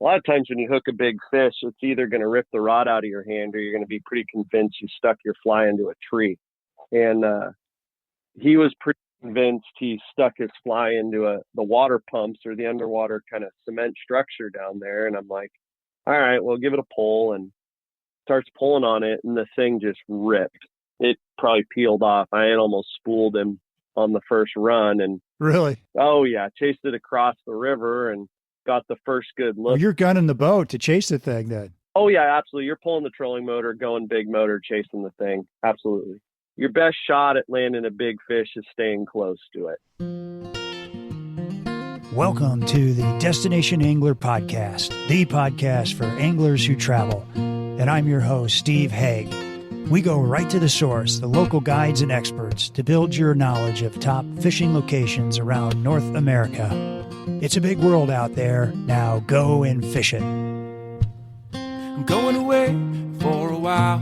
a lot of times when you hook a big fish, it's either going to rip the rod out of your hand or you're going to be pretty convinced you stuck your fly into a tree. And he was pretty convinced he stuck his fly into the water pumps or the underwater kind of cement structure down there. And I'm like, all right, well, give it a pull, and starts pulling on it. And the thing just ripped. It probably peeled off. I had almost spooled him on the first run. And Really? oh yeah, chased it across the river and got the first good look. Well, you're gunning the boat to chase the thing then. Oh yeah, absolutely. You're pulling the trolling motor, going big motor, chasing the thing. Absolutely. Your best shot at landing a big fish is staying close to it. Welcome to the Destination Angler Podcast, the podcast for anglers who travel. And I'm your host, Steve Haigh. We go right to the source, the local guides and experts, to build your knowledge of top fishing locations around North America. It's a big world out there. Now go and fish it. I'm going away for a while,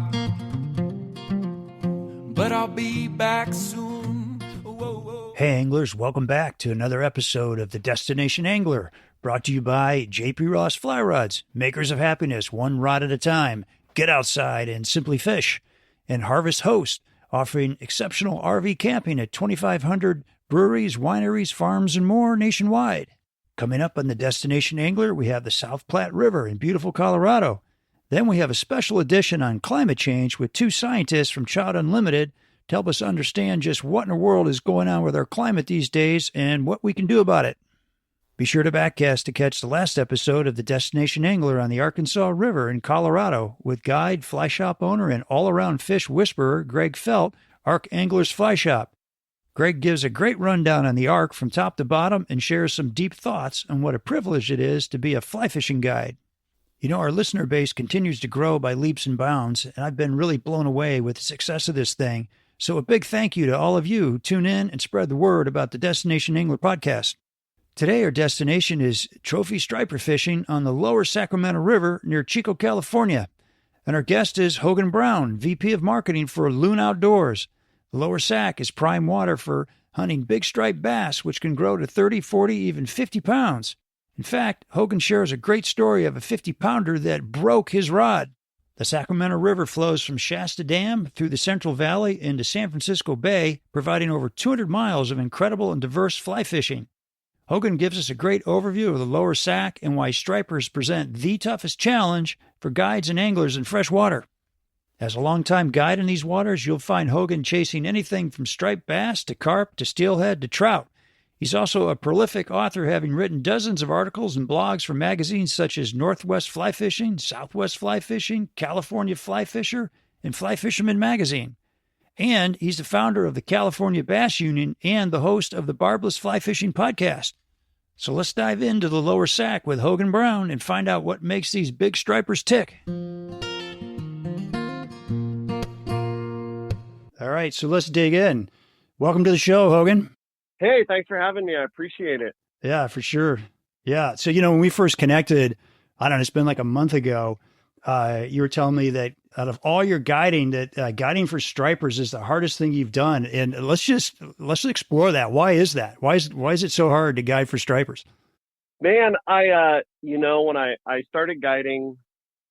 but I'll be back soon. Whoa, whoa. Hey anglers, welcome back to another episode of the Destination Angler, brought to you by J.P. Ross Fly Rods, makers of happiness, one rod at a time. Get outside and simply fish. And Harvest Host, offering exceptional RV camping at 2,500 breweries, wineries, farms, and more nationwide. Coming up on the Destination Angler, we have the South Platte River in beautiful Colorado. Then we have a special edition on climate change with two scientists from Trout Unlimited to help us understand just what in the world is going on with our climate these days and what we can do about it. Be sure to backcast to catch the last episode of the Destination Angler on the Arkansas River in Colorado with guide, fly shop owner, and all-around fish whisperer Greg Felt, Ark Anglers Fly Shop. Greg gives a great rundown on the Ark from top to bottom and shares some deep thoughts on what a privilege it is to be a fly fishing guide. You know, our listener base continues to grow by leaps and bounds, and I've been really blown away with the success of this thing. So a big thank you to all of you who tune in and spread the word about the Destination Angler podcast. Today, our destination is trophy striper fishing on the Lower Sacramento River near Chico, California. And our guest is Hogan Brown, VP of Marketing for Loon Outdoors. The Lower Sac is prime water for hunting big striped bass, which can grow to 30, 40, even 50 pounds. In fact, Hogan shares a great story of a 50-pounder that broke his rod. The Sacramento River flows from Shasta Dam through the Central Valley into San Francisco Bay, providing over 200 miles of incredible and diverse fly fishing. Hogan gives us a great overview of the Lower Sac and why stripers present the toughest challenge for guides and anglers in freshwater. As a longtime guide in these waters, you'll find Hogan chasing anything from striped bass to carp to steelhead to trout. He's also a prolific author, having written dozens of articles and blogs for magazines such as Northwest Fly Fishing, Southwest Fly Fishing, California Fly Fisher, and Fly Fisherman Magazine. And he's the founder of the California Bass Union and the host of the Barbless Fly Fishing podcast. So let's dive into the Lower Sac with Hogan Brown and find out what makes these big stripers tick. All right, so let's dig in. Welcome to the show, Hogan. Hey, thanks for having me. I appreciate it. Yeah, for sure. Yeah. So, when we first connected, I don't know, it's been like a month ago, you were telling me that out of all your guiding, that guiding for stripers is the hardest thing you've done. And let's explore that. Why is that? Why is it so hard to guide for stripers? Man, when I started guiding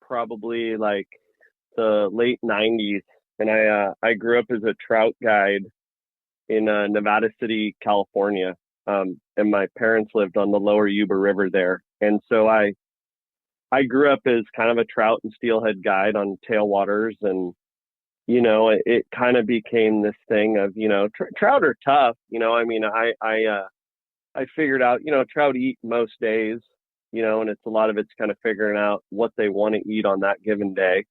probably like the late 90s, and I grew up as a trout guide in Nevada City, California. And my parents lived on the Lower Yuba River there. And so I grew up as kind of a trout and steelhead guide on tailwaters, and, it kind of became this thing of, trout are tough. I figured out, trout eat most days, and it's a lot of it's kind of figuring out what they want to eat on that given day.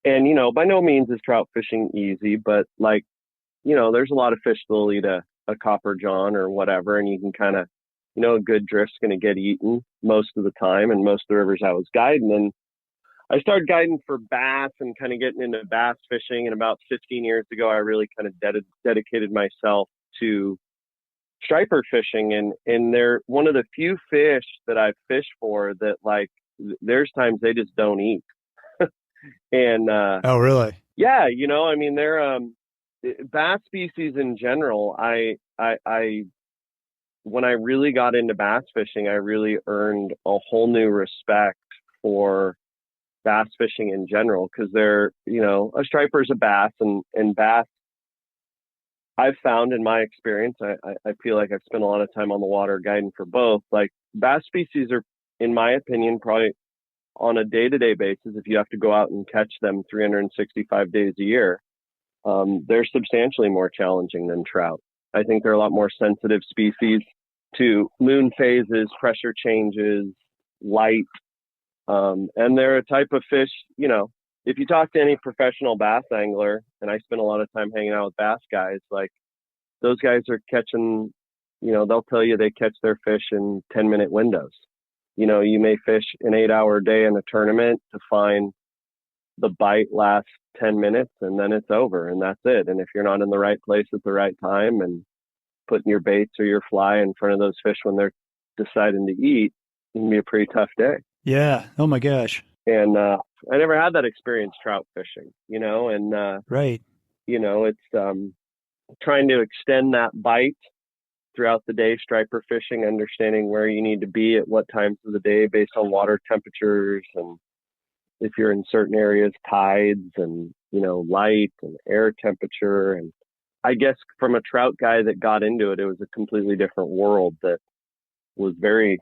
And, by no means is trout fishing easy, but there's a lot of fish that'll eat a copper john or whatever, and you can kind of, a good drift's going to get eaten most of the time, and most of the rivers I was guiding. And I started guiding for bass and kind of getting into bass fishing. And about 15 years ago, I really kind of dedicated myself to striper fishing. And they're one of the few fish that I fish for that, there's times they just don't eat. And oh, really? Yeah, they're bass species in general. I when I really got into bass fishing, I really earned a whole new respect for bass fishing in general, because they're, a striper is a bass, and bass, I've found in my experience, I feel like I've spent a lot of time on the water guiding for both. Like, bass species are, in my opinion, probably on a day-to-day basis, if you have to go out and catch them 365 days a year, they're substantially more challenging than trout. I think they're a lot more sensitive species to moon phases, pressure changes, light. And they're a type of fish, if you talk to any professional bass angler, and I spend a lot of time hanging out with bass guys, like, those guys are catching, they'll tell you they catch their fish in 10-minute windows. You may fish an 8-hour day in a tournament to find the bite lasts 10 minutes, and then it's over, and that's it. And if you're not in the right place at the right time and putting your baits or your fly in front of those fish when they're deciding to eat, it can be a pretty tough day. Yeah. Oh my gosh. And I never had that experience trout fishing, and right. It's trying to extend that bite throughout the day, striper fishing, understanding where you need to be at what times of the day based on water temperatures, and if you're in certain areas, tides, and light and air temperature. And I guess from a trout guy that got into it, it was a completely different world that was very,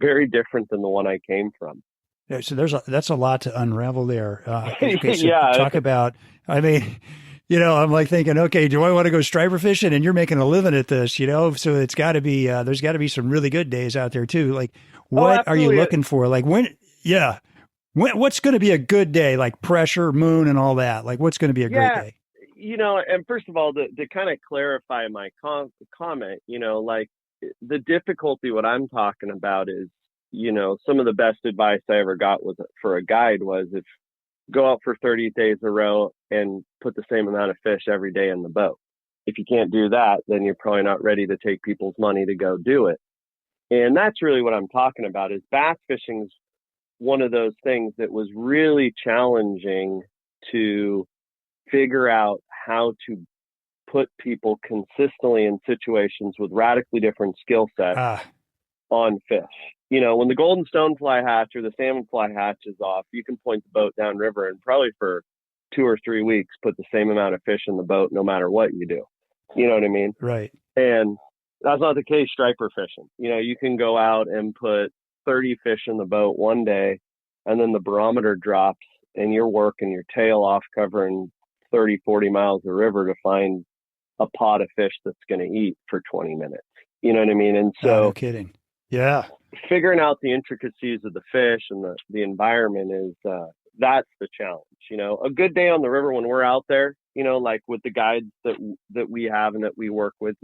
very different than the one I came from. Yeah, so that's a lot to unravel there. Okay, so yeah. Talk about, I'm like thinking, okay, do I want to go striper fishing? And you're making a living at this, so it's got to be, there's got to be some really good days out there too. Like, what are you looking for? Like what's going to be a good day? Like pressure, moon, and all that. Like, what's going to be a great day? And first of all, to kind of clarify my comment, like, the difficulty, what I'm talking about is, some of the best advice I ever got for a guide was, if go out for 30 days a row and put the same amount of fish every day in the boat. If you can't do that, then you're probably not ready to take people's money to go do it. And that's really what I'm talking about, is bass fishing is one of those things that was really challenging to figure out how to put people consistently in situations with radically different skill sets on fish. When the golden stonefly hatch or the salmonfly hatch is off, you can point the boat downriver and probably for 2 or 3 weeks put the same amount of fish in the boat no matter what you do. You know what I mean? Right. And that's not the case striper fishing. You can go out and put 30 fish in the boat one day, and then the barometer drops and you're working your tail off covering 30, 40 miles of river to find a pot of fish that's going to eat for 20 minutes. You know what I mean? And so, no kidding. Yeah. Figuring out the intricacies of the fish and the environment is, that's the challenge. A good day on the river when we're out there, like with the guides that we have and that we work with,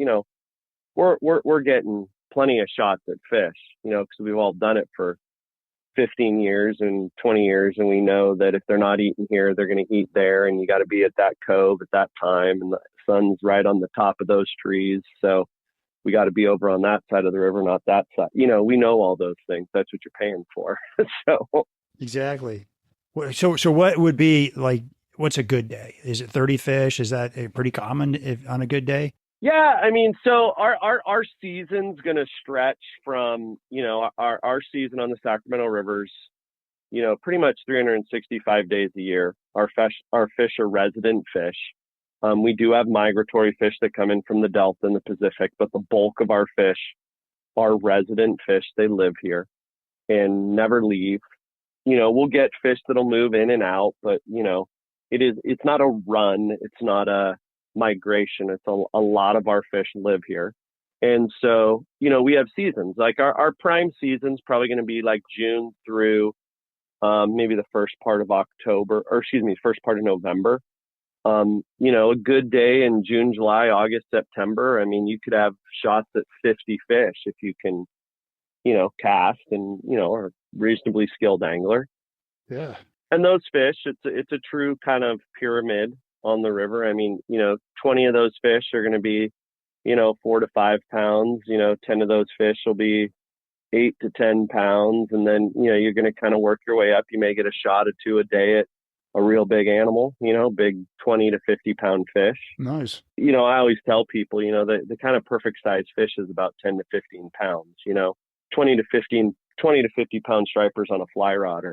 we're getting plenty of shots at fish, because we've all done it for 15 years and 20 years. And we know that if they're not eating here, they're going to eat there. And you got to be at that cove at that time. And the sun's right on the top of those trees. So we got to be over on that side of the river, not that side. We know all those things. That's what you're paying for. So exactly. So what would be like, what's a good day? Is it 30 fish? Is that pretty common on a good day? Yeah. So our season's going to stretch from, our season on the Sacramento Rivers, pretty much 365 days a year. Our fish are resident fish. We do have migratory fish that come in from the Delta and the Pacific, but the bulk of our fish are resident fish. They live here and never leave. We'll get fish that'll move in and out, but it's not a run. It's not a migration. It's a lot of our fish live here. And so, we have seasons. Like our prime season's probably going to be like June through maybe the first part of first part of November. A good day in June, July, August, September. You could have shots at 50 fish if you can, cast and, are a reasonably skilled angler. Yeah. And those fish, it's a true kind of pyramid on the river. 20 of those fish are going to be, 4 to 5 pounds, 10 of those fish will be 8 to 10 pounds. And then, you're going to kind of work your way up. You may get a shot or two a day at a real big animal, big 20 to 50 pound fish. Nice. I always tell people, the kind of perfect size fish is about 10 to 15 pounds, 20 to 50 pound stripers on a fly rod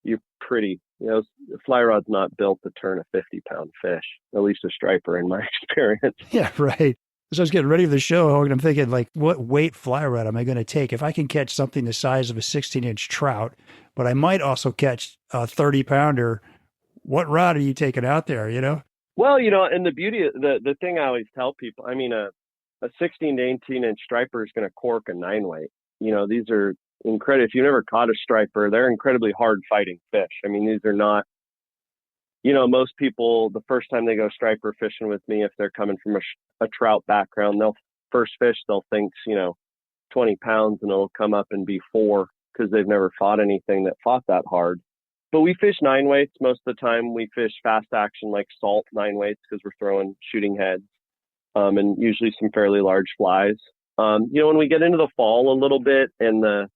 you're pretty, a fly rod's not built to turn a 50-pound fish, at least a striper in my experience. Yeah, right. As I was getting ready for the show, Hogan, I'm thinking, like, what weight fly rod am I going to take? If I can catch something the size of a 16-inch trout, but I might also catch a 30-pounder, what rod are you taking out there, Well, and the beauty, the thing I always tell people, I mean, a 16 to 18-inch striper is going to cork a 9-weight. These are incredible. If you've never caught a striper, they're incredibly hard fighting fish. I mean, these are not, most people, the first time they go striper fishing with me, if they're coming from a trout background, they'll think, 20 pounds, and it'll come up and be 4 because they've never fought anything that fought that hard. But we fish 9-weights most of the time. We fish fast action like salt 9-weights because we're throwing shooting heads, and usually some fairly large flies. When we get into the fall a little bit, and the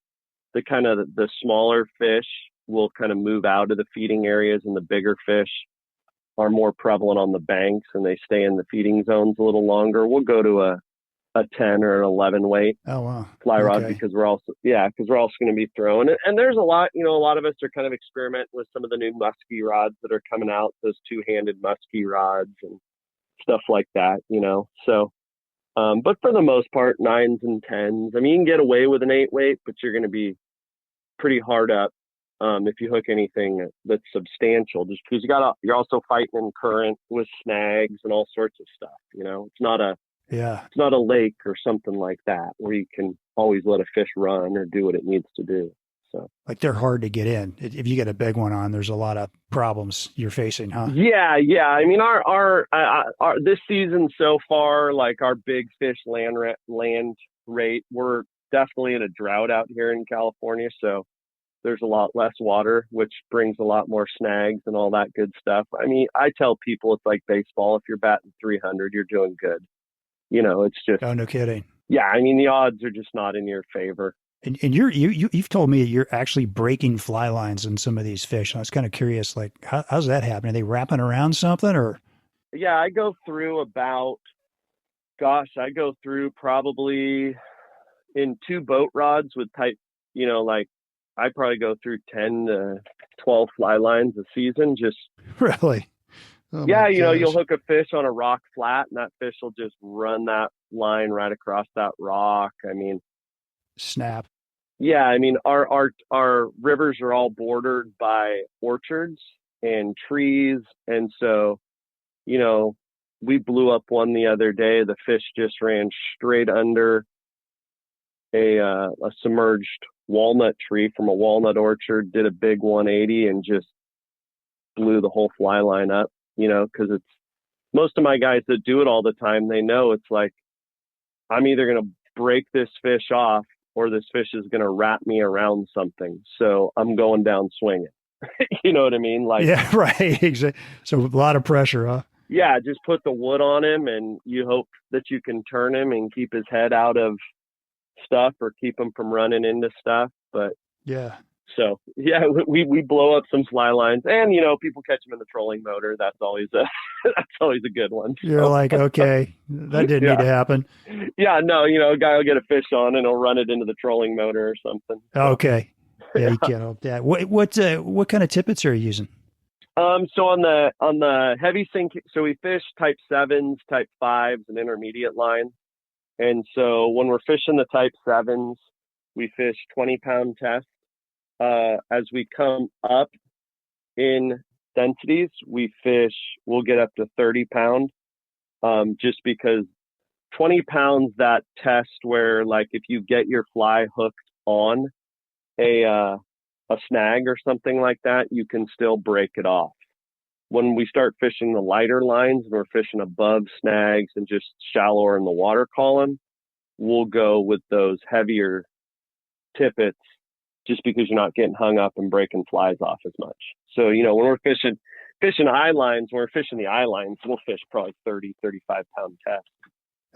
kind of the smaller fish will kind of move out of the feeding areas, and the bigger fish are more prevalent on the banks and they stay in the feeding zones a little longer, we'll go to a 10 or an 11 weight fly rod because we're also going to be throwing it. And there's a lot of us are kind of experimenting with some of the new musky rods that are coming out, those 2-handed musky rods and stuff like that, so but for the most part, 9s and 10s. I mean, you can get away with an 8-weight, but you're going to be pretty hard up if you hook anything that's substantial, just because you're also fighting in current with snags and all sorts of stuff. It's not a lake or something like that where you can always let a fish run or do what it needs to do. So, like, they're hard to get in. If you get a big one on, there's a lot of problems you're facing, huh? Yeah. I mean, our this season so far, like our big fish land rate, we're definitely in a drought out here in California. So there's a lot less water, which brings a lot more snags and all that good stuff. I mean, I tell people it's like baseball. If you're batting 300, you're doing good. It's just. Oh, no kidding. Yeah. I mean, the odds are just not in your favor. And you've told me you're actually breaking fly lines in some of these fish. I was kind of curious, like, how's that happening? Are they wrapping around something, or? Yeah, I go through probably in 2 boat rods with type, I probably go through 10 to 12 fly lines a season. Just really. Oh, yeah, you'll hook a fish on a rock flat, and that fish will just run that line right across that rock. I mean, snap. Yeah, I mean, our rivers are all bordered by orchards and trees, and so, we blew up one the other day. The fish just ran straight under a submerged walnut tree from a walnut orchard, did a big 180, and just blew the whole fly line up. Because it's most of my guys that do it all the time, they know it's like, I'm either going to break this fish off or this fish is going to wrap me around something. So I'm going down swinging. You know what I mean? Like, yeah, right. Exactly. So a lot of pressure, huh? Yeah. Just put the wood on him, and you hope that you can turn him and keep his head out of stuff or keep him from running into stuff. But yeah. So yeah, we blow up some fly lines, and people catch them in the trolling motor. That's always a good one. So. You're like, okay, that didn't need to happen. Yeah, no, a guy will get a fish on and he'll run it into the trolling motor or something. So. Okay, yeah, you can't help that. What kind of tippets are you using? So on the heavy sink, so we fish type 7s, type 5s, and intermediate line. And so when we're fishing the type 7s, we fish 20-pound tests. As we come up in densities, we'll get up to 30 pound, just because 20 pounds, that test where, like, if you get your fly hooked on a snag or something like that, you can still break it off. When we start fishing the lighter lines and we're fishing above snags and just shallower in the water column, we'll go with those heavier tippets, just because you're not getting hung up and breaking flies off as much. So, when we're fishing eye lines, when we're fishing the eye lines, we'll fish probably 30, 35 pound tests.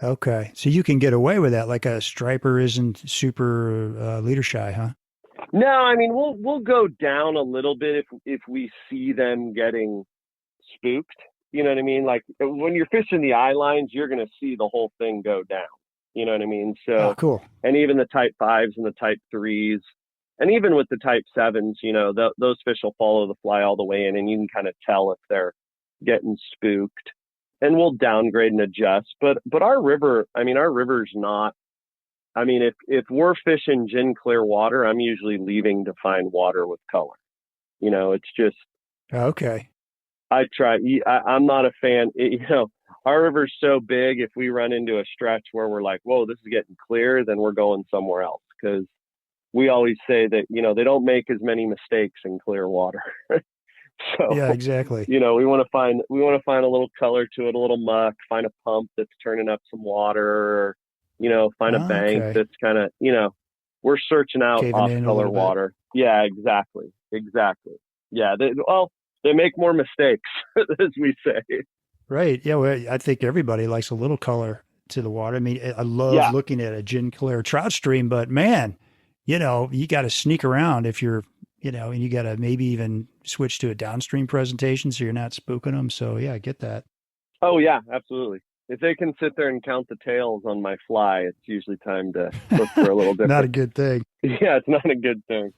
Okay. So you can get away with that, like a striper isn't super leader shy, huh? No, I mean, we'll go down a little bit if we see them getting spooked. You know what I mean? Like when you're fishing the eye lines, you're going to see the whole thing go down. You know what I mean? Oh, So, cool. and even the type 5s and the type 3s, and even with the type 7s, you know, those fish will follow the fly all the way in, and you can kind of tell if they're getting spooked. And we'll downgrade and adjust. But our river, I mean, our river's not. I mean, if we're fishing gin clear water, I'm usually leaving to find water with color. You know, it's just. Okay. I'm not a fan. You know, our river's so big. If we run into a stretch where we're like, whoa, this is getting clear, then we're going somewhere else. Because we always say that, you know, they don't make as many mistakes in clear water. So, yeah, exactly. You know, we want to find a little color to it, a little muck, find a pump that's turning up some water, or, you know, find a bank Okay. that's kind of, you know, we're searching out Caving off in a color little bit. water. Yeah, exactly. Yeah. They make more mistakes, as we say. Right. Yeah. Well, I think everybody likes a little color to the water. I mean, I love looking at a gin clear trout stream, but man, you know, you got to sneak around if you're, you know, and you got to maybe even switch to a downstream presentation so you're not spooking them. So yeah, I get that. Oh yeah, absolutely. If they can sit there and count the tails on my fly, it's usually time to look for a little different. Not a good thing. Yeah, it's not a good thing.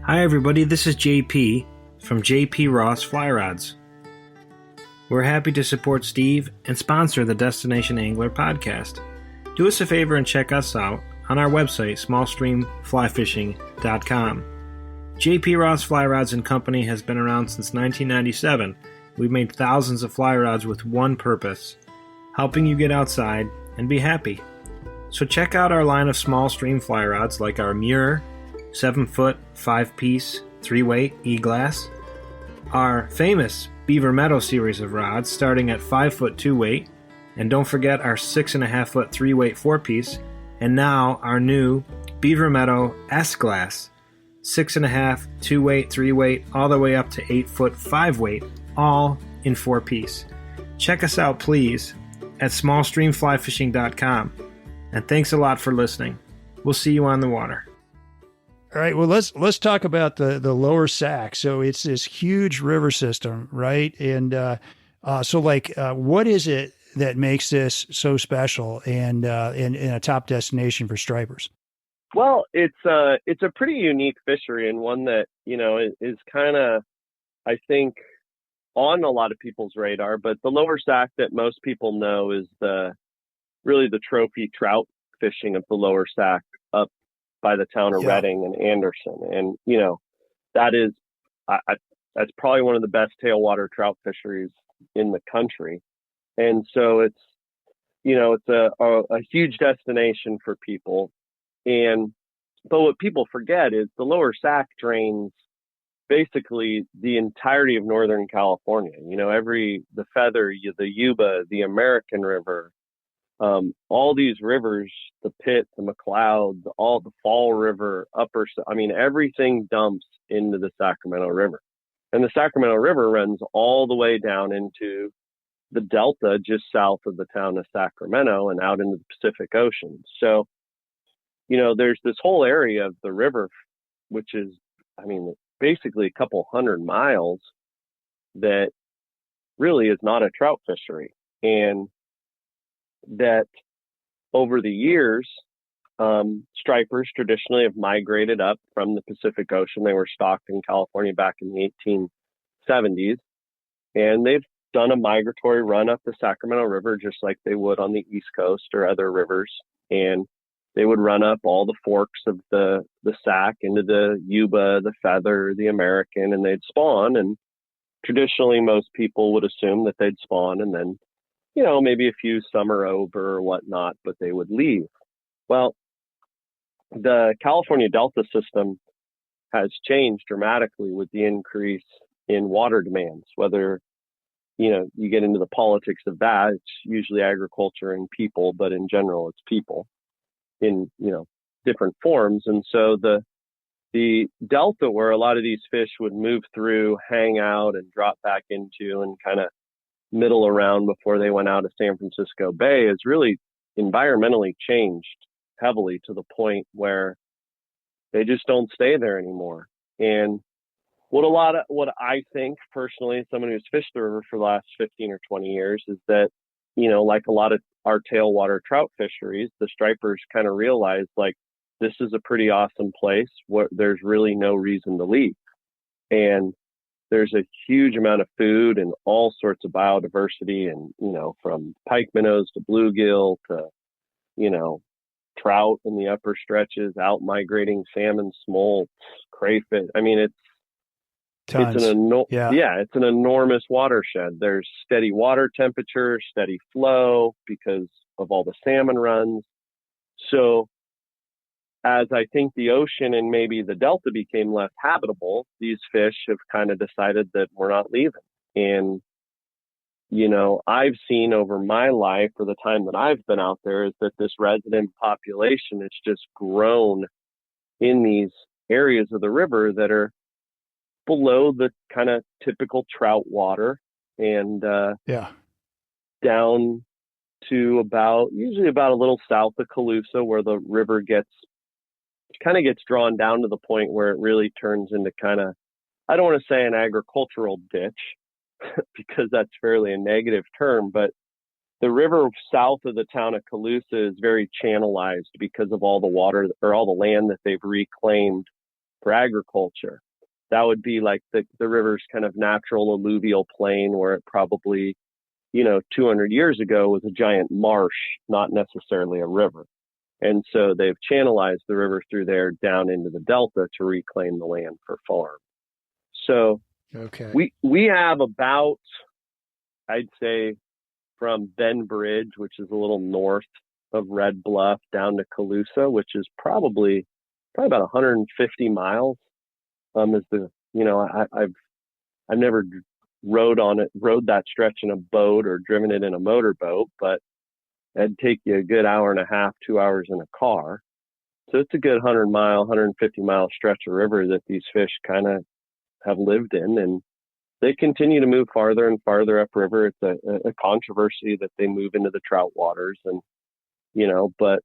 Hi everybody, this is JP from JP Ross Fly Rods. We're happy to support Steve and sponsor the Destination Angler podcast. Do us a favor and check us out on our website, smallstreamflyfishing.com. JP Ross Fly Rods and Company has been around since 1997. We've made thousands of fly rods with one purpose, helping you get outside and be happy. So check out our line of small stream fly rods like our Muir 7-foot 5-piece 3-weight E-glass, our famous Beaver Meadow series of rods starting at 5-foot 2-weight, and don't forget our 6.5-foot 3-weight 4-piece, and now our new Beaver Meadow S-glass 6.5, 2-weight, 3-weight, all the way up to 8-foot 5-weight, all in 4-piece. Check us out, please, at smallstreamflyfishing.com. And thanks a lot for listening. We'll see you on the water. All right. Well, let's talk about the Lower Sac. So it's this huge river system, right? And what is it that makes this so special and a top destination for stripers? Well, it's a pretty unique fishery, and one that, you know, is kind of, I think, on a lot of people's radar. But the Lower Sac that most people know is really the trophy trout fishing of the Lower Sac up by the town of Redding and Anderson. And, you know, that's probably one of the best tailwater trout fisheries in the country. And so it's, you know, it's a huge destination for people. But what people forget is the Lower Sac drains basically the entirety of Northern California. You know, the Feather, the Yuba, the American River, all these rivers, the Pitt, the McCloud, all the Fall River, everything dumps into the Sacramento River. And the Sacramento River runs all the way down into the Delta just south of the town of Sacramento and out into the Pacific Ocean. So, you know, there's this whole area of the river, which is, basically a couple 100 miles, that really is not a trout fishery. And that over the years, stripers traditionally have migrated up from the Pacific Ocean. They were stocked in California back in the 1870s, and they've done a migratory run up the Sacramento River just like they would on the East Coast or other rivers. And they would run up all the forks of the Sac into the Yuba, the Feather, the American, and they'd spawn. And traditionally, most people would assume that they'd spawn and then, you know, maybe a few summer over or whatnot, but they would leave. Well, the California Delta system has changed dramatically with the increase in water demands. Whether, you know, you get into the politics of that, it's usually agriculture and people, but in general, it's people in, you know, different forms. And so the Delta, where a lot of these fish would move through, hang out, and drop back into and kind of middle around before they went out of San Francisco Bay, has really environmentally changed heavily to the point where They just don't stay there anymore. And what I think personally, someone who's fished the river for the last 15 or 20 years, is that, like a lot of our tailwater trout fisheries, the stripers kind of realized, like, this is a pretty awesome place where there's really no reason to leave. And there's a huge amount of food and all sorts of biodiversity, and, from pike minnows to bluegill to, trout in the upper stretches, out migrating salmon, smolts, crayfish. I mean, Tons. It's an enormous watershed. There's steady water temperature, steady flow because of all the salmon runs. So as I think the ocean and maybe the delta became less habitable, these fish have kind of decided that we're not leaving. And, I've seen over my life, for the time that I've been out there, is that this resident population has just grown in these areas of the river that are below the kind of typical trout water, and down to usually about a little south of Colusa, where the river gets drawn down to the point where it really turns into kind of, I don't want to say an agricultural ditch because that's fairly a negative term, but the river south of the town of Colusa is very channelized because of all the water or all the land that they've reclaimed for agriculture. That would be like the river's kind of natural alluvial plain, where it probably, 200 years ago was a giant marsh, not necessarily a river. And so they've channelized the river through there down into the delta to reclaim the land for farm. So we have about, I'd say, from Bend Bridge, which is a little north of Red Bluff, down to Colusa, which is probably about 150 miles. Is I've never rode that stretch in a boat or driven it in a motorboat, but it'd take you a good hour and a half, 2 hours in a car. So it's a good 150 mile stretch of river that these fish kind of have lived in, and they continue to move farther and farther upriver. It's a controversy that they move into the trout waters, and, but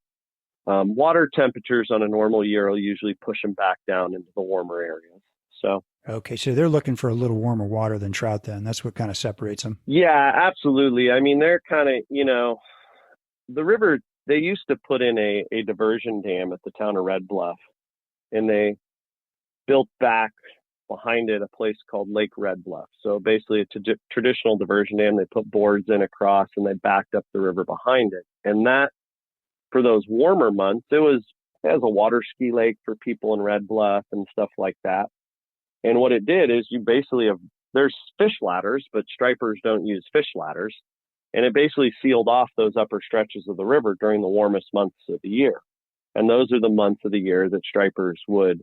water temperatures on a normal year will usually push them back down into the warmer areas. So they're looking for a little warmer water than trout then. That's what kind of separates them. Yeah, absolutely. I mean, they're kind of, the river, they used to put in a diversion dam at the town of Red Bluff, and they built back behind it a place called Lake Red Bluff. So basically it's a traditional diversion dam. They put boards in across, and they backed up the river behind it. And that, for those warmer months, it was as a water ski lake for people in Red Bluff and stuff like that. And what it did is you basically there's fish ladders, but stripers don't use fish ladders. And it basically sealed off those upper stretches of the river during the warmest months of the year. And those are the months of the year that stripers would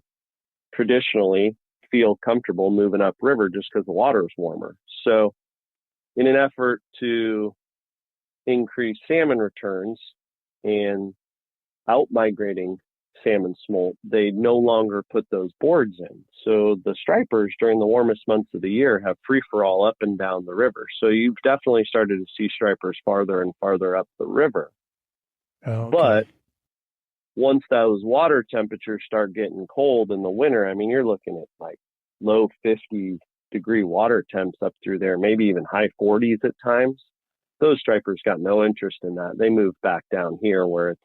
traditionally feel comfortable moving upriver, just because the water is warmer. So in an effort to increase salmon returns and out migrating salmon smolt, they no longer put those boards in. So the stripers during the warmest months of the year have free for all up and down the river. So you've definitely started to see stripers farther and farther up the river. Oh, okay. But once those water temperatures start getting cold in the winter, I mean, you're looking at like low 50 degree water temps up through there, maybe even high 40s at times. Those stripers got no interest in that. They moved back down here where it's,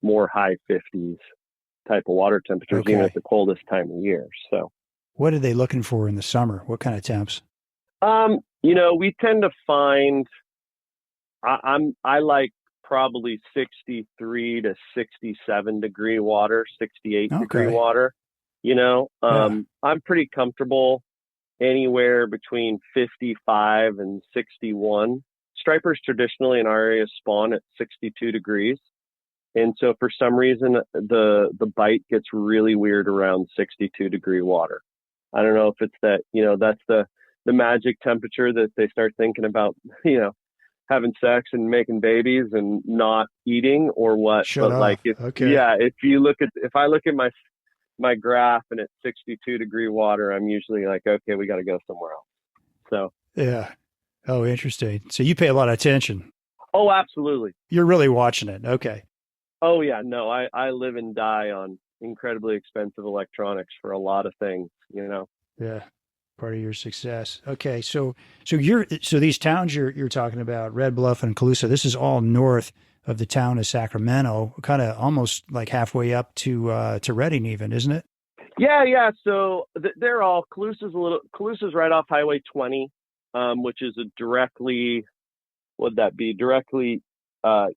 more high 50s type of water temperatures, even at the coldest time of year. So what are they looking for in the summer? What kind of temps? We tend to find, I like probably 63 to 67 degree water, 68 degree water. I'm pretty comfortable anywhere between 55 and 61. Stripers traditionally in our area spawn at 62 degrees. And so for some reason, the bite gets really weird around 62 degree water. I don't know if it's that, that's the magic temperature that they start thinking about, having sex and making babies and not eating or what. Shut but up. Like, if I look at my graph and it's 62 degree water, I'm usually like, okay, we got to go somewhere else. So, yeah. Oh, interesting. So you pay a lot of attention. Oh, absolutely. You're really watching it. Okay. Oh yeah. No, I live and die on incredibly expensive electronics for a lot of things, Yeah. Part of your success. Okay. So these towns you're talking about, Red Bluff and Colusa, this is all north of the town of Sacramento, kind of almost like halfway up to Redding even, isn't it? Yeah. So they're all, Colusa's right off Highway 20, which is directly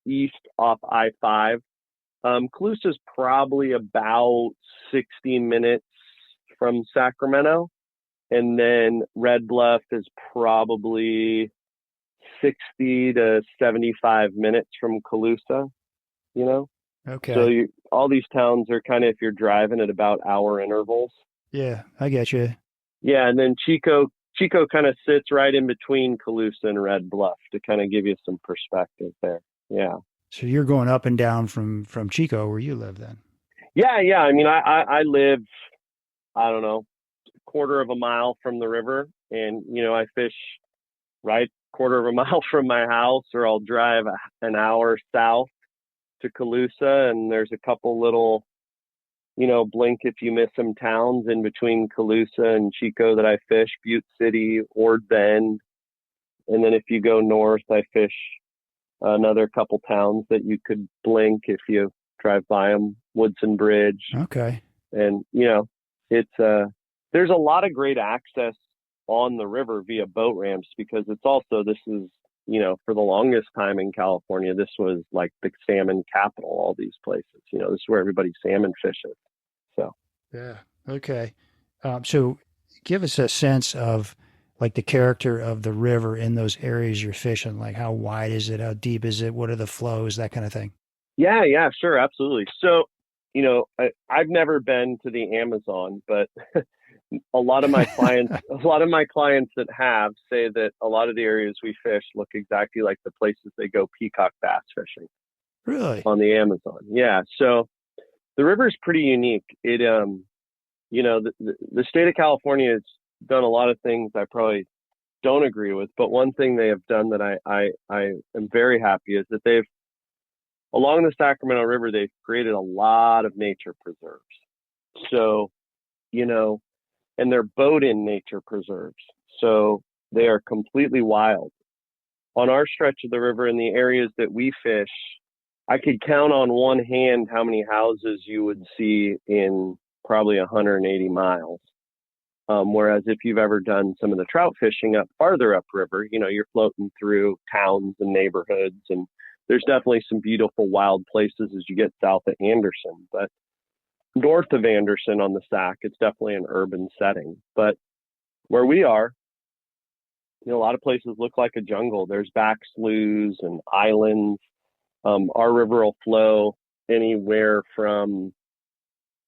east off I-5. Colusa's probably about 60 minutes from Sacramento. And then Red Bluff is probably 60 to 75 minutes from Colusa, Okay. So all these towns are kind of, if you're driving, at about hour intervals. Yeah, I get you. Yeah, and then Chico kind of sits right in between Colusa and Red Bluff to kind of give you some perspective there. Yeah. So you're going up and down from Chico where you live then? Yeah. I mean, I live, I don't know, quarter of a mile from the river, and I fish right quarter of a mile from my house, or I'll drive an hour south to Colusa, and there's a couple little blink if you miss them towns in between Colusa and Chico that I fish: Butte City, Ord Bend, and then if you go north, I fish another couple towns that you could blink if you drive by them: Woodson Bridge. Okay. And it's there's a lot of great access on the river via boat ramps, because this is, for the longest time in California, this was like the salmon capital, all these places, this is where everybody salmon fishes. So. Yeah. Okay. So give us a sense of like the character of the river in those areas you're fishing. Like, how wide is it? How deep is it? What are the flows? That kind of thing. Yeah, sure. Absolutely. So, I've never been to the Amazon, but a lot of my clients that have say that a lot of the areas we fish look exactly like the places they go peacock bass fishing. Really? On the Amazon. Yeah. So the river is pretty unique. It, the state of California has done a lot of things I probably don't agree with, but one thing they have done that I am very happy is that along the Sacramento River, they've created a lot of nature preserves. So, and they're boat-in nature preserves. So they are completely wild. On our stretch of the river, in the areas that we fish, I could count on one hand how many houses you would see in probably 180 miles. Whereas if you've ever done some of the trout fishing farther upriver, you're floating through towns and neighborhoods, and there's definitely some beautiful wild places as you get south of Anderson. But north of Anderson on the Sac, it's definitely an urban setting. But where we are, a lot of places look like a jungle. There's back sloughs and islands. Our river will flow anywhere from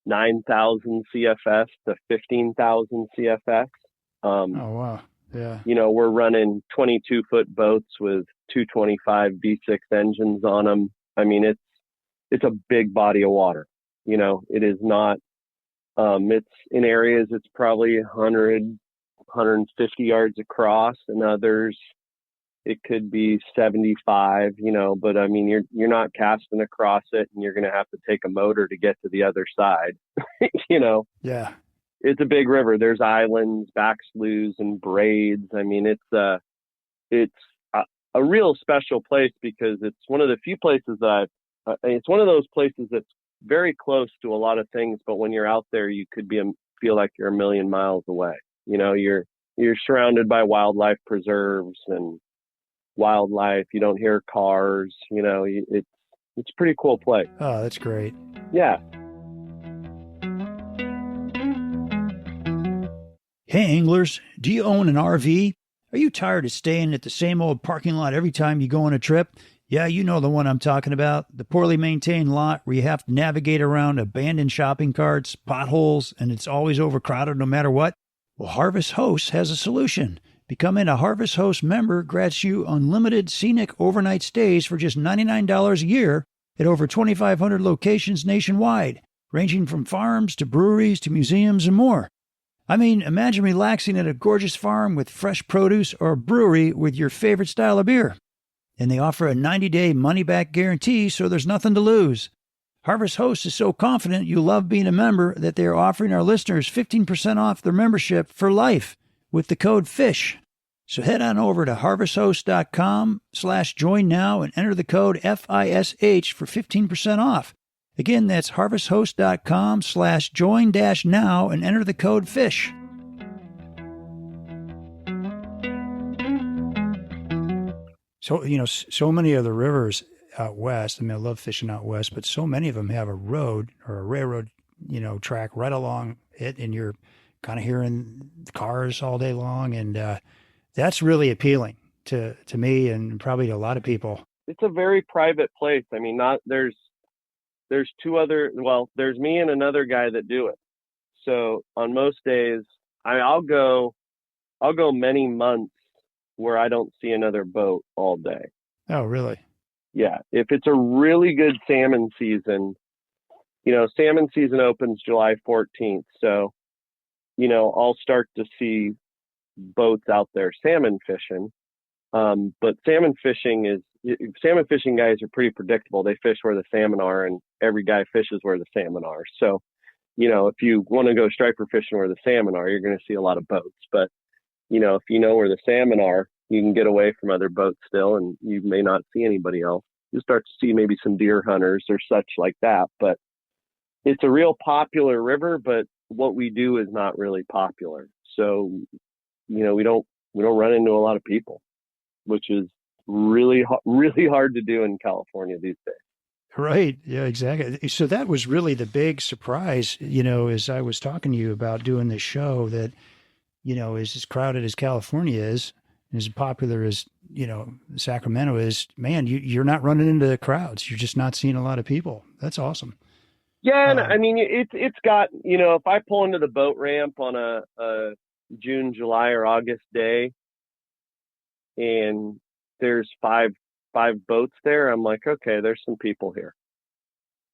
9,000 CFS to 15,000 CFS. Oh, wow. Yeah. We're running 22-foot boats with 225 V6 engines on them. I mean, it's a big body of water. It is not, it's in areas, it's probably 100, 150 yards across, and others it could be 75, but I mean, you're not casting across it, and you're going to have to take a motor to get to the other side. Yeah. It's a big river. There's islands, back sloughs, and braids. I mean, it's a real special place, because it's one of the few places it's one of those places that's very close to a lot of things, but when you're out there, you could feel like you're a million miles away. You're surrounded by wildlife preserves and wildlife. You don't hear cars. It's a pretty cool place. Oh, that's great. Yeah. Hey, anglers, do you own an RV? Are you tired of staying at the same old parking lot every time you go on a trip? Yeah, you know the one I'm talking about, the poorly maintained lot where you have to navigate around abandoned shopping carts, potholes, and it's always overcrowded no matter what. Well, Harvest Hosts has a solution. Becoming a Harvest Host member grants you unlimited scenic overnight stays for just $99 a year at over 2,500 locations nationwide, ranging from farms to breweries to museums and more. I mean, imagine relaxing at a gorgeous farm with fresh produce or a brewery with your favorite style of beer. And they offer a 90-day money-back guarantee, so there's nothing to lose. Harvest Host is so confident you love being a member that they are offering our listeners 15% off their membership for life with the code FISH. So head on over to harvesthost.com/join now and enter the code FISH for 15% off. Again, that's harvesthost.com/join-now and enter the code FISH. So, so many of the rivers out west, I mean, I love fishing out west, but so many of them have a road or a railroad, track right along it, and you're kind of hearing cars all day long. And that's really appealing to me and probably to a lot of people. It's a very private place. I mean, there's two other, there's me and another guy that do it. So on most days, I'll go many months where I don't see another boat all day. Oh, really? Yeah. If it's a really good salmon season, salmon season opens July 14th. So, I'll start to see boats out there salmon fishing. But salmon fishing guys are pretty predictable. They fish where the salmon are, and every guy fishes where the salmon are. So, if you want to go striper fishing where the salmon are, you're going to see a lot of boats. But, if you know where the salmon are, you can get away from other boats still, and you may not see anybody else. You'll start to see maybe some deer hunters or such like that. But it's a real popular river, but what we do is not really popular. So, we don't run into a lot of people, which is really hard to do in California these days. Right. Yeah, exactly. So that was really the big surprise, as I was talking to you about doing this show, that, as crowded as California is, as popular as, Sacramento is, man, you're not running into crowds. You're just not seeing a lot of people. That's awesome. Yeah. And I mean, it's got, if I pull into the boat ramp on a June, July, or August day, and there's five boats there, I'm like, okay, there's some people here.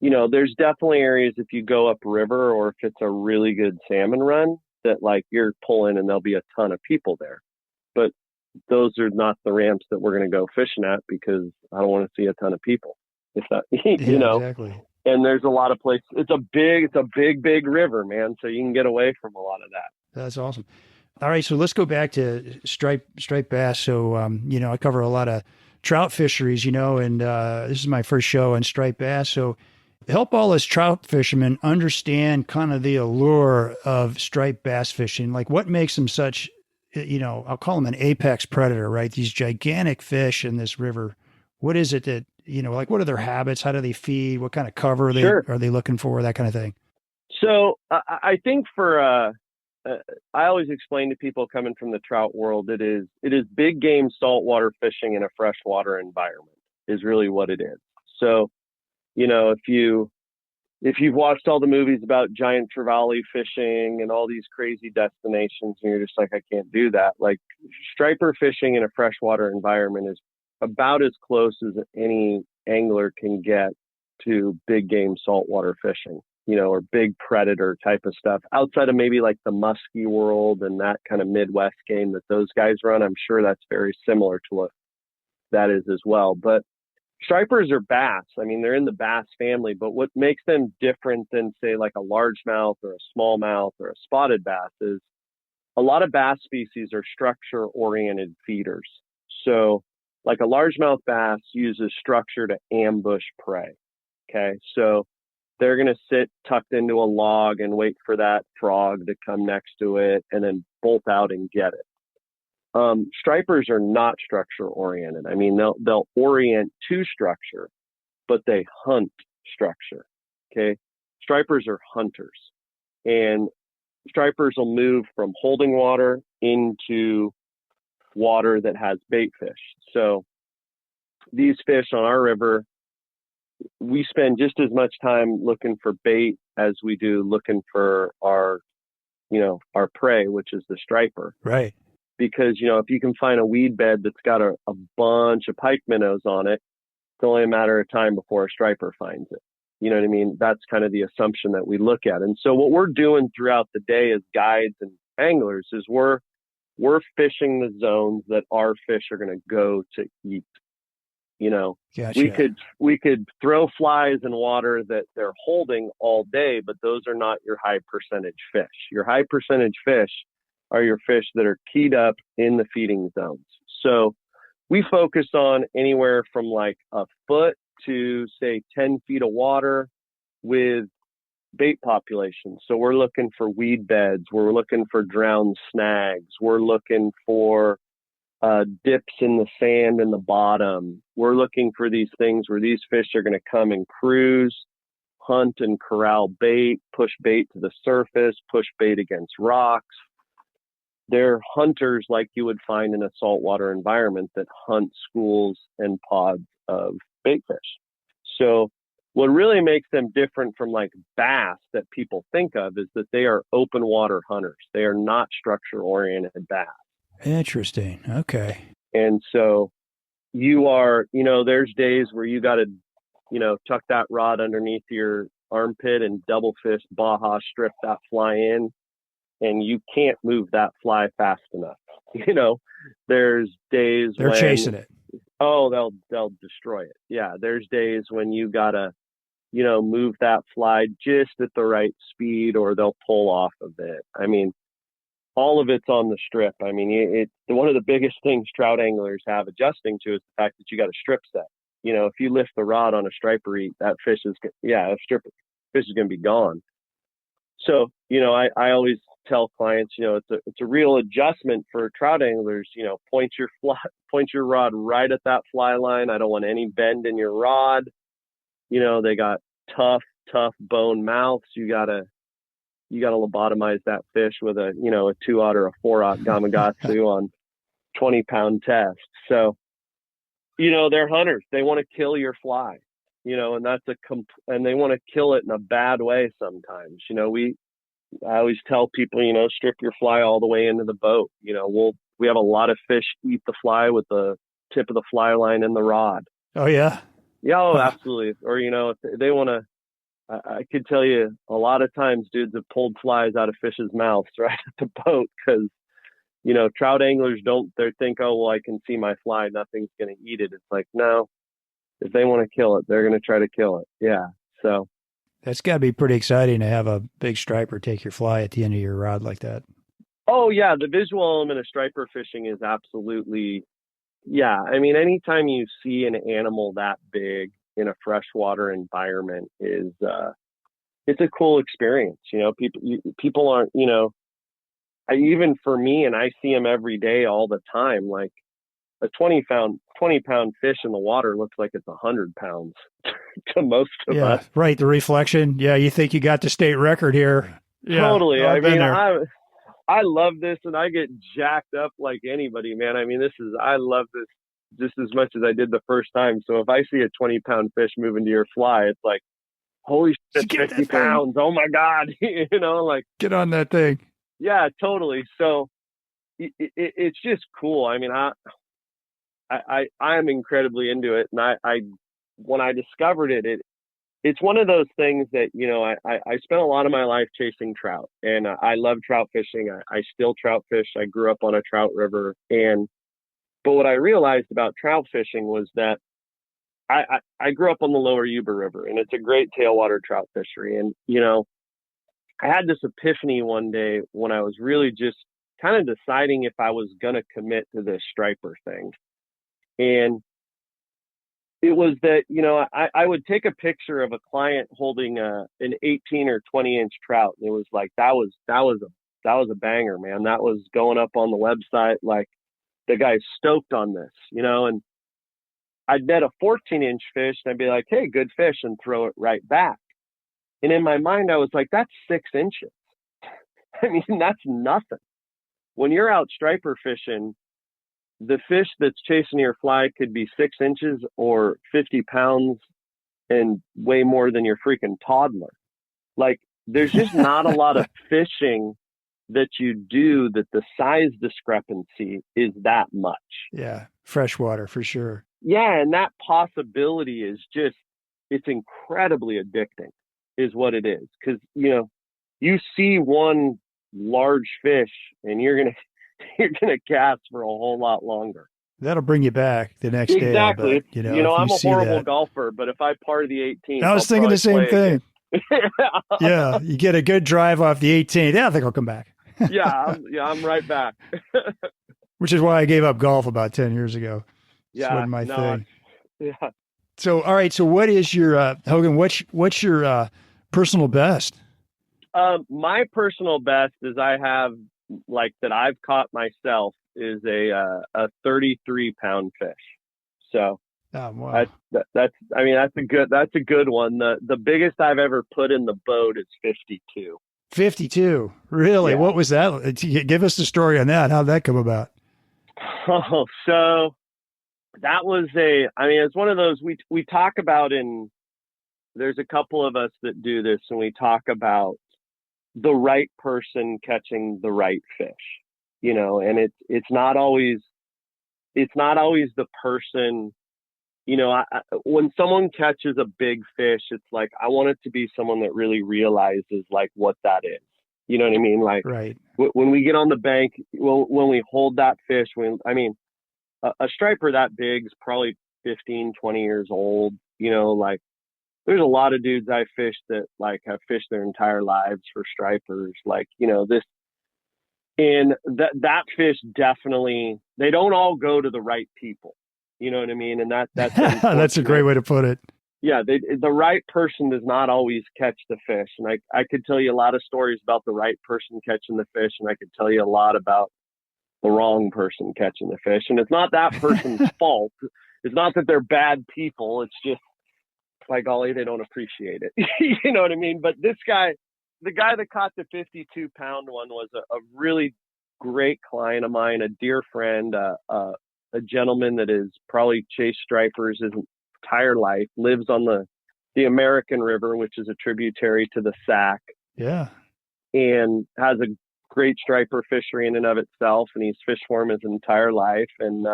There's definitely areas if you go upriver, or if it's a really good salmon run, that like you're pulling and there'll be a ton of people there. But those are not the ramps that we're going to go fishing at, because I don't want to see a ton of people. If that, Exactly. And there's a lot of places. It's a big river, man. So you can get away from a lot of that. That's awesome. All right, so let's go back to striped bass. So, I cover a lot of trout fisheries, and this is my first show on striped bass. So help all us trout fishermen understand kind of the allure of striped bass fishing. Like, what makes them such, I'll call them an apex predator, right? These gigantic fish in this river. What is it that, what are their habits? How do they feed? What kind of cover are they looking for? That kind of thing. So I think I always explain to people coming from the trout world, it is big game saltwater fishing in a freshwater environment is really what it is. So, if you've watched all the movies about giant trevally fishing and all these crazy destinations, and you're just like, I can't do that. Like, striper fishing in a freshwater environment is about as close as any angler can get to big game saltwater fishing, or big predator type of stuff outside of maybe like the muskie world and that kind of Midwest game that those guys run. I'm sure that's very similar to what that is as well. But stripers are bass. I mean, they're in the bass family, but what makes them different than, say, like a largemouth or a smallmouth or a spotted bass is a lot of bass species are structure-oriented feeders. So, like a largemouth bass uses structure to ambush prey. Okay, so they're going to sit tucked into a log and wait for that frog to come next to it and then bolt out and get it. Stripers are not structure oriented. I mean, they'll orient to structure, but they hunt structure. Okay. Stripers are hunters, and stripers will move from holding water into water that has bait fish. So these fish on our river, we spend just as much time looking for bait as we do looking for our prey, which is the striper. Right. Because, if you can find a weed bed that's got a bunch of pike minnows on it, it's only a matter of time before a striper finds it. You know what I mean? That's kind of the assumption that we look at. And so what we're doing throughout the day as guides and anglers is we're fishing the zones that our fish are going to go to eat. You know, Gotcha. we could throw flies in water that they're holding all day, but those are not your high percentage fish. Your high percentage fish are your fish that are keyed up in the feeding zones. So we focus on anywhere from like a foot to say 10 feet of water with bait populations. So we're looking for weed beds. We're looking for drowned snags. We're looking for dips in the sand in the bottom. We're looking for these things where these fish are going to come and cruise, hunt and corral bait, push bait to the surface, push bait against rocks. They're hunters like you would find in a saltwater environment that hunt schools and pods of bait fish. So what really makes them different from like bass that people think of is that they are open water hunters. They are not structure oriented bass. Interesting. Okay. And so you are, you know, there's days where you got to, you know, tuck that rod underneath your armpit and double fist Baja strip that fly in, and you can't move that fly fast enough. You know, there's days They're when, chasing it. oh, they'll destroy it. Yeah. There's days when you gotta, you know, move that fly just at the right speed or they'll pull off of it. I mean, all of it's on the strip. I mean, it's one of the biggest things trout anglers have adjusting to is the fact that you got a strip set. You know, if you lift the rod on a striper eat, that fish is, a fish is going to be gone. So, you know, I always tell clients, you know, it's a real adjustment for trout anglers. You know, point your rod right at that fly line. I don't want any bend in your rod. You know, they got tough bone mouths. You gotta lobotomize that fish with a 2-aught or a 4-aught Gamakatsu on 20-pound test. So, you know, they're hunters. They want to kill your fly, you know, and and they want to kill it in a bad way sometimes. You know, I always tell people, you know, strip your fly all the way into the boat. You know, we have a lot of fish eat the fly with the tip of the fly line in the rod. Oh, yeah? Yeah, oh, absolutely. Or, you know, if they want to, I could tell you a lot of times dudes have pulled flies out of fish's mouths right at the boat because, you know, trout anglers they think, oh, well, I can see my fly, nothing's going to eat it. It's like, no, if they want to kill it, they're going to try to kill it. Yeah. So that's got to be pretty exciting to have a big striper take your fly at the end of your rod like that. Oh, yeah. The visual element of striper fishing is absolutely, yeah. I mean, anytime you see an animal that big in a freshwater environment is it's a cool experience. You know, people aren't, you know, even for me, and I see them every day all the time, like a 20-pound fish in the water looks like it's 100 pounds to most of us. Yeah, right. The reflection. Yeah, you think you got the state record here. Yeah, totally. I mean, I love this and I get jacked up like anybody, man. I mean, I love this just as much as I did the first time. So if I see a 20-pound fish moving to your fly, it's like, holy shit, 50 pounds. Oh my God. You know, like get on that thing. Yeah, totally. So it's just cool. I mean, I'm incredibly into it. And when I discovered it's one of those things that, you know, I spent a lot of my life chasing trout and I love trout fishing. I still trout fish. I grew up on a trout river. But what I realized about trout fishing was that I grew up on the Lower Yuba River and it's a great tailwater trout fishery. And, you know, I had this epiphany one day when I was really just kind of deciding if I was going to commit to this striper thing. And it was that, you know, I would take a picture of a client holding an 18 or 20 inch trout. And it was like, that was a banger, man. That was going up on the website. Like the guy's stoked on this, you know, and I'd net a 14 inch fish and I'd be like, hey, good fish, and throw it right back. And in my mind, I was like, that's 6 inches. I mean, that's nothing. When you're out striper fishing, the fish that's chasing your fly could be 6 inches or 50 pounds and way more than your freaking toddler. Like, there's just not a lot of fishing that you do that the size discrepancy is that much. Yeah, freshwater for sure. Yeah, and that possibility is just, it's incredibly addicting is what it is. Because, you know, you see one large fish and you're gonna cast for a whole lot longer. That'll bring you back the next day. Exactly. You know, if I'm you a see horrible that. golfer, but if I par the 18th, I was thinking the same thing. again. Yeah, you get a good drive off the 18th. Yeah, I think I'll come back. I'm right back. Which is why I gave up golf about 10 years ago. It wasn't my thing. Yeah. So, all right. So what is your, Hogan, what's your personal best? My personal best is I have, like, that I've caught myself is a 33-pound fish. So wow. that's a good one. The biggest I've ever put in the boat is 52. 52. Really? Yeah. What was that? Give us the story on that. How'd that come about? Oh, so that was it's one of those we talk about there's a couple of us that do this, and we talk about the right person catching the right fish, and it's not always the person, when someone catches a big fish, it's like, I want it to be someone that really realizes like what that is. You know what I mean? Like, right. When we get on the bank, when we hold that fish, a striper that big is probably 15, 20 years old, like there's a lot of dudes I fished that like have fished their entire lives for stripers. Like, that fish definitely, they don't all go to the right people. You know what I mean? And that's that's a great way to put it. Yeah. The right person does not always catch the fish. And I could tell you a lot of stories about the right person catching the fish. And I could tell you a lot about the wrong person catching the fish. And it's not that person's fault. It's not that they're bad people. It's just, by golly, they don't appreciate it. You know what I mean? But this guy, the guy that caught the 52-pound one, was a really great client of mine, a dear friend, a gentleman that has probably chased stripers his entire life, lives on the American River, which is a tributary to the Sac. Yeah. And has a great striper fishery in and of itself. And he's fished for him his entire life. And,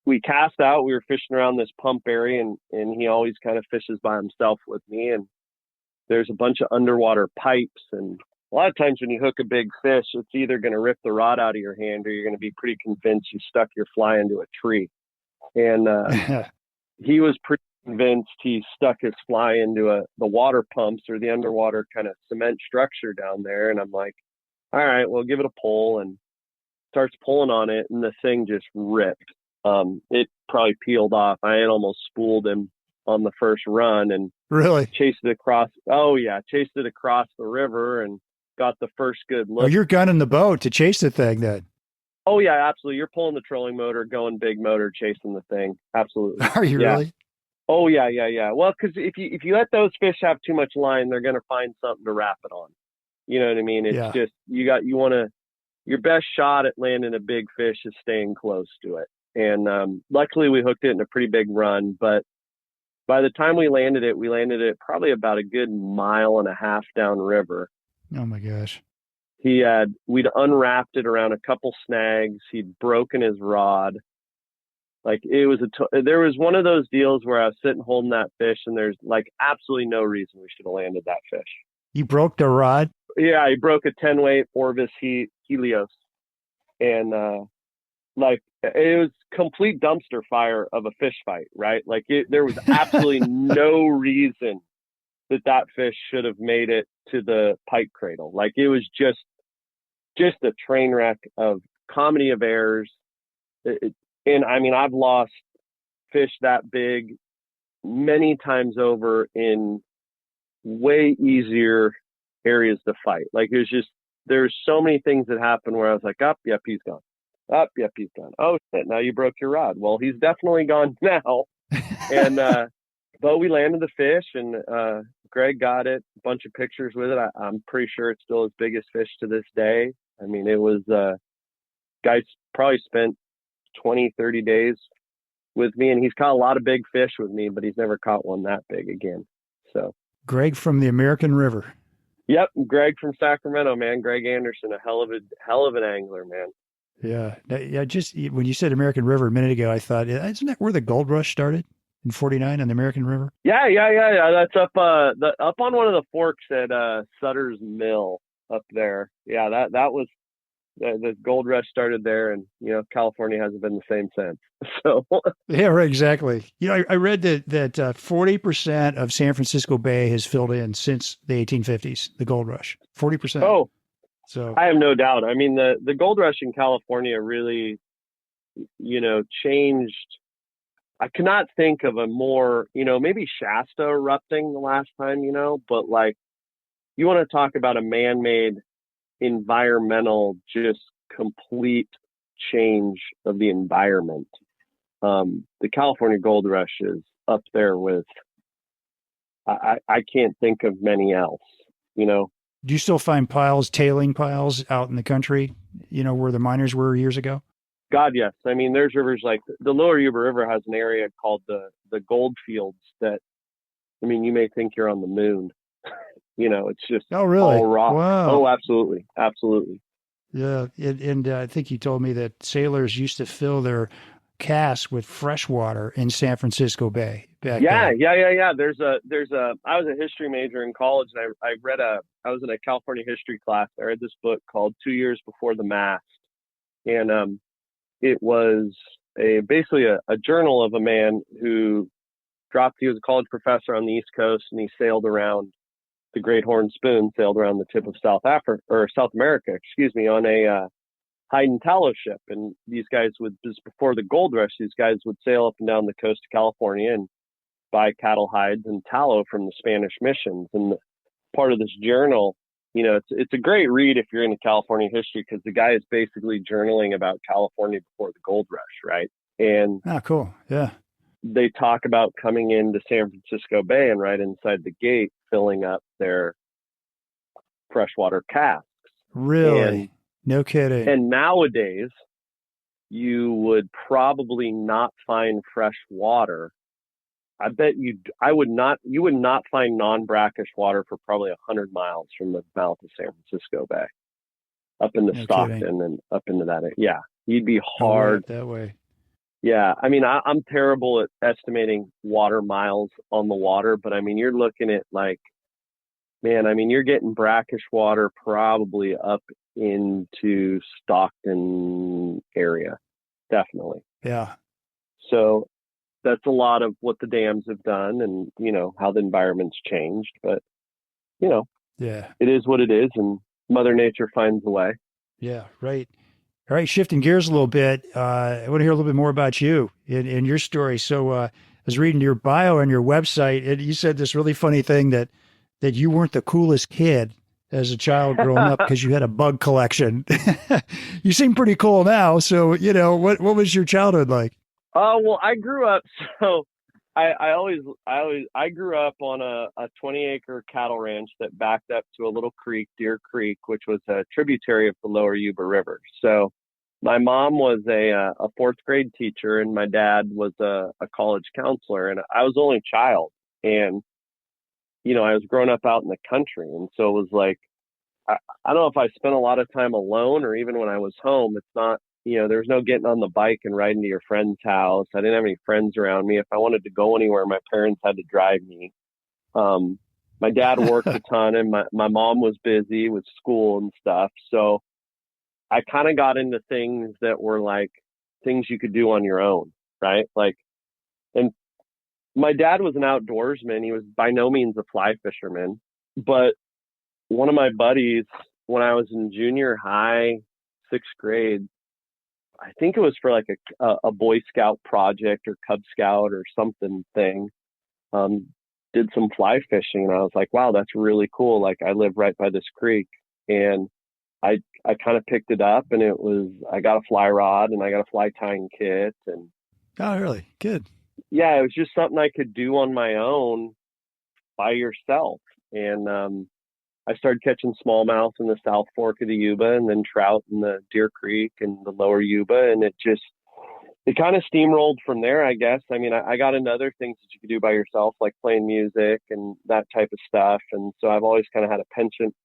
we cast out, we were fishing around this pump area, and he always kind of fishes by himself with me. And there's a bunch of underwater pipes. And a lot of times when you hook a big fish, it's either going to rip the rod out of your hand, or you're going to be pretty convinced you stuck your fly into a tree. And he was pretty convinced he stuck his fly into the water pumps, or the underwater kind of cement structure down there. And I'm like, all right, well, give it a pull, and starts pulling on it. And the thing just ripped. It probably peeled off. I had almost spooled him on the first run, and really chased it across. Oh yeah. Chased it across the river and got the first good look. Oh, you're gunning the boat to chase the thing then. Oh yeah, absolutely. You're pulling the trolling motor, going big motor, chasing the thing. Absolutely. Are you really? Oh yeah. Well, cause if you let those fish have too much line, they're going to find something to wrap it on. You know what I mean? It's just, your best shot at landing a big fish is staying close to it. And luckily we hooked it in a pretty big run, but by the time we landed it probably about a good 1.5 miles downriver. Oh my gosh. We'd unwrapped it around a couple snags. He'd broken his rod. Like, it was there was one of those deals where I was sitting holding that fish, and there's like absolutely no reason we should have landed that fish. You broke the rod? Yeah, he broke a 10-weight Orvis Helios. And like, it was complete dumpster fire of a fish fight, right? Like, there was absolutely no reason that fish should have made it to the pike cradle. Like, it was just a train wreck of comedy of errors. And I mean, I've lost fish that big many times over in way easier areas to fight. Like, it was just, there's so many things that happened where I was like, yep, he's gone. Yep, he's gone. Oh shit, now you broke your rod. Well, he's definitely gone now. And but we landed the fish, and Greg got it, a bunch of pictures with it. I'm pretty sure it's still his biggest fish to this day. I mean, it was guys probably spent 20-30 days with me, and he's caught a lot of big fish with me, but he's never caught one that big again. So Greg from the American River. Yep, Greg from Sacramento, man. Greg Anderson, a hell of an angler, man. Yeah. Just when you said American River a minute ago, I thought, isn't that where the gold rush started, in '49 on the American River? Yeah. That's up up on one of the forks at Sutter's Mill up there. Yeah, that was The gold rush started there, and California hasn't been the same since. So Yeah, right, exactly. I read that 40% of San Francisco Bay has filled in since the 1850s, the gold rush. 40%. oh, So I have no doubt. I mean, the gold rush in California really, changed. I cannot think of a more, maybe Shasta erupting the last time, but like, you want to talk about a man-made environmental, just complete change of the environment. The California gold rush is up there with, I can't think of many else, do you still find tailing piles out in the country, where the miners were years ago? God, yes. I mean, there's rivers like the Lower Yuba River has an area called the gold fields that, I mean, you may think you're on the moon. It's just Oh, really? all rock. Wow. Oh, absolutely. Absolutely. Yeah. And I think you told me that sailors used to fill their casks with fresh water in San Francisco Bay back then. Yeah. I was a history major in college, and I was in a California history class. I read this book called 2 Years Before the Mast. And, it was basically a journal of a man who he was a college professor on the East Coast, and he sailed around the Great Horn Spoon, sailed around the tip of South America, on a hide and tallow ship. And these guys just before the gold rush, these guys would sail up and down the coast of California and buy cattle hides and tallow from the Spanish missions. And part of this journal, it's a great read if you're into California history, because the guy is basically journaling about California before the gold rush, right? And cool. Yeah. They talk about coming into San Francisco Bay and right inside the gate, filling up their freshwater casks. Really? No kidding. And nowadays, you would probably not find fresh water. I bet you would not find non-brackish water for probably 100 miles from the mouth of San Francisco Bay, up into Stockton kidding. And up into that. Yeah, you'd be hard that way. Yeah, I mean, I'm terrible at estimating water miles on the water, but I mean, you're looking at you're getting brackish water probably up into Stockton area, definitely. Yeah. So that's a lot of what the dams have done, and how the environment's changed. But yeah, it is what it is, and Mother Nature finds a way. Yeah, right. All right, shifting gears a little bit. I want to hear a little bit more about you and your story. So I was reading your bio on your website, and you said this really funny thing that you weren't the coolest kid as a child growing up because you had a bug collection. You seem pretty cool now. So what was your childhood like? Oh, well, I grew up, so I grew up on a 20-acre cattle ranch that backed up to a little creek, Deer Creek, which was a tributary of the Lower Yuba River. So my mom was a fourth grade teacher, and my dad was a college counselor, and I was the only child. And, I was growing up out in the country. And so it was like, I don't know if I spent a lot of time alone, or even when I was home, it's not, there was no getting on the bike and riding to your friend's house. I didn't have any friends around me. If I wanted to go anywhere, my parents had to drive me. My dad worked a ton, and my mom was busy with school and stuff. So I kind of got into things that were like things you could do on your own, right? Like, and my dad was an outdoorsman. He was by no means a fly fisherman, but one of my buddies, when I was in junior high, 6th grade, I think it was for like a Boy Scout project or Cub Scout or something thing, did some fly fishing. And I was like, wow, that's really cool. Like, I live right by this creek. And I kind of picked it up, and I got a fly rod and I got a fly tying kit. And oh, really? Good. Yeah, it was just something I could do on my own by yourself. And I started catching smallmouth in the South Fork of the Yuba, and then trout in the Deer Creek and the Lower Yuba. And it kind of steamrolled from there, I guess. I mean, I got into other things that you could do by yourself, like playing music and that type of stuff. And so I've always kind of had a penchant,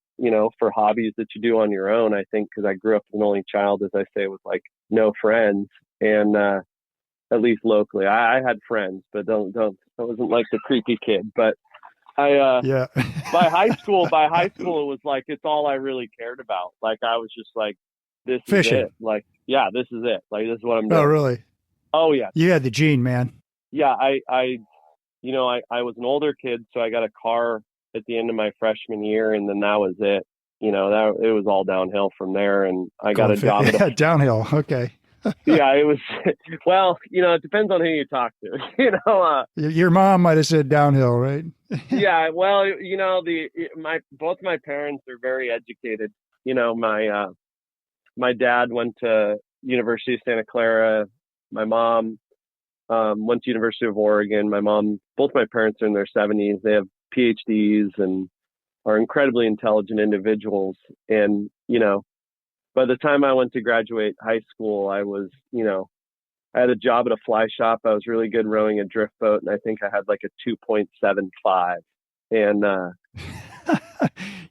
for hobbies that you do on your own, I think, because I grew up as an only child, as I say, with like no friends. And at least locally, I had friends, but I wasn't like the creepy kid. But yeah. by high school, it was like, it's all I really cared about. Like, I was just like, this is Fishing. it. Like, yeah, this is it. Like, this is what I'm doing. Oh, really? Oh, yeah. You had the gene, man. Yeah. I was an older kid, so I got a car at the end of my freshman year, and then that was it. You know, that it was all downhill from there. And I got a job at a downhill. Okay. yeah, it was, well, you know, it depends on who you talk to, you know, Your mom might've said downhill, right? yeah, well, you know, both my parents are very educated. You know, my dad went to University of Santa Clara. My mom, went to University of Oregon. Both my parents are in their 70s. They have PhDs and are incredibly intelligent individuals. And, you know, by the time I went to graduate high school, I was, you know, I had a job at a fly shop. I was really good rowing a drift boat, and I think I had like a 2.75. And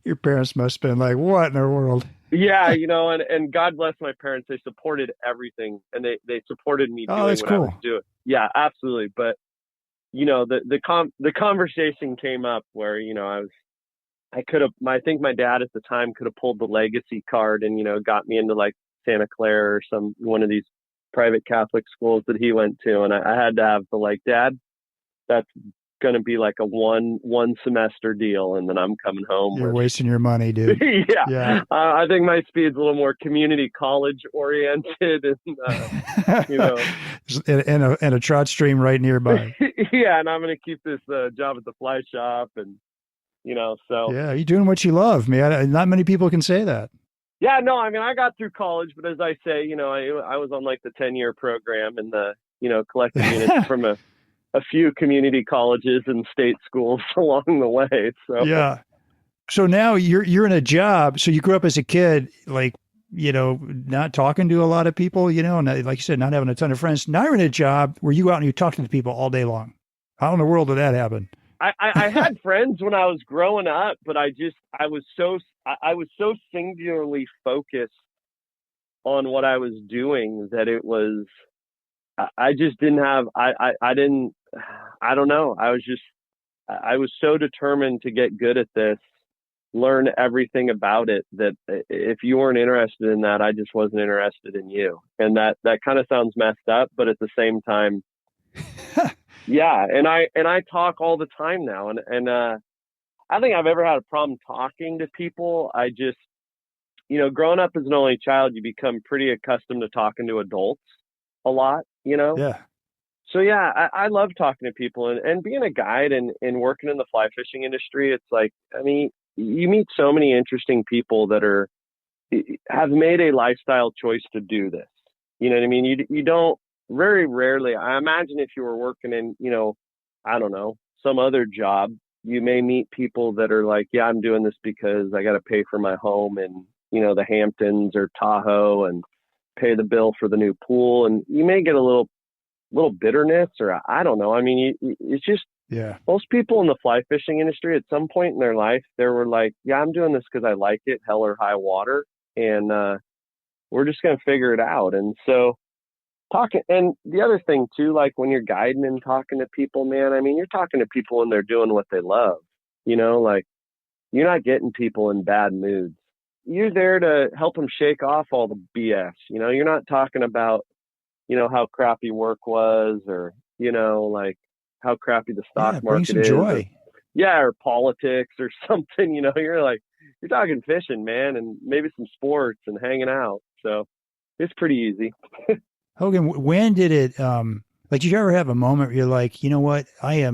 your parents must have been like, what in the world? Yeah, you know, and God bless my parents. They supported everything, and they supported me doing what I was doing. Yeah, absolutely. But, you know, the conversation came up where, you know, I think my dad at the time could have pulled the legacy card and, you know, got me into like Santa Clara or one of these private Catholic schools that he went to. And I had to have the like, Dad, that's going to be like a one semester deal. And then I'm coming home. You're wasting your money, dude. Yeah. I think my speed's a little more community college oriented and, you know, and a trout stream right nearby. Yeah. And I'm going to keep this job at the fly shop and, you know, so. Yeah, you're doing what you love, man. Not many people can say that. Yeah, no, I mean, I got through college, but as I say, you know, I was on like the 10-year program and you know, collecting units from a few community colleges and state schools along the way. So yeah. So now you're in a job. So you grew up as a kid, like, you know, not talking to a lot of people, you know, and like you said, not having a ton of friends. Now you're in a job where you go out and you talk to the people all day long. How in the world did that happen? I had friends when I was growing up, but I was so singularly focused on what I was doing that it was, I just didn't have, I don't know. I was so determined to get good at this, learn everything about it, that if you weren't interested in that, I just wasn't interested in you. And that kind of sounds messed up, but at the same time, yeah. And I talk all the time now. And I think I've ever had a problem talking to people. I just, you know, growing up as an only child, you become pretty accustomed to talking to adults a lot, you know? Yeah. So yeah, I love talking to people and being a guide and working in the fly fishing industry. It's like, I mean, you meet so many interesting people that have made a lifestyle choice to do this. You know what I mean? You don't, very rarely, I imagine if you were working in, you know, I don't know, some other job, you may meet people that are like, yeah, I'm doing this because I got to pay for my home in, you know, the Hamptons or Tahoe and pay the bill for the new pool. And you may get a little bitterness, or I don't know. I mean, it's just, yeah. Most people in the fly fishing industry at some point in their life, they were like, yeah, I'm doing this because I like it, hell or high water. And we're just going to figure it out. And so, talking, and the other thing too, like when you're guiding and talking to people, man, I mean, you're talking to people when they're doing what they love, you know, like you're not getting people in bad moods. You're there to help them shake off all the BS. You know, you're not talking about, you know, how crappy work was, or, you know, like how crappy the stock market bring some joy. Or politics or something, you know, you're talking fishing, man, and maybe some sports and hanging out. So it's pretty easy. Hogan, when did it, like, did you ever have a moment where you're like, you know what, I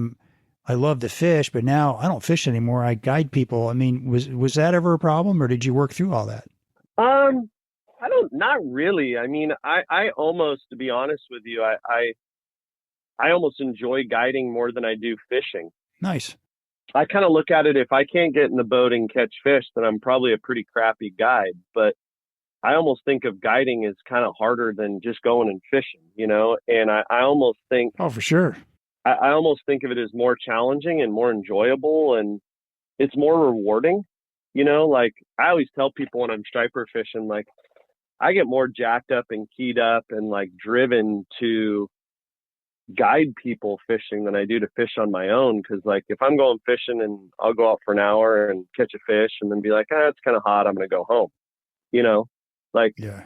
love to fish, but now I don't fish anymore. I guide people. I mean, was that ever a problem, or did you work through all that? Not really. I mean, I almost, to be honest with you, I almost enjoy guiding more than I do fishing. Nice. I kind of look at it, if I can't get in the boat and catch fish, then I'm probably a pretty crappy guide. But I almost think of guiding as kind of harder than just going and fishing, you know? And I almost think... Oh, for sure. I almost think of it as more challenging and more enjoyable, and it's more rewarding, you know? Like, I always tell people when I'm striper fishing, like, I get more jacked up and keyed up and like driven to guide people fishing than I do to fish on my own. Cause like if I'm going fishing and I'll go out for an hour and catch a fish and then be like, it's kind of hot, I'm going to go home, you know? Like, Yeah.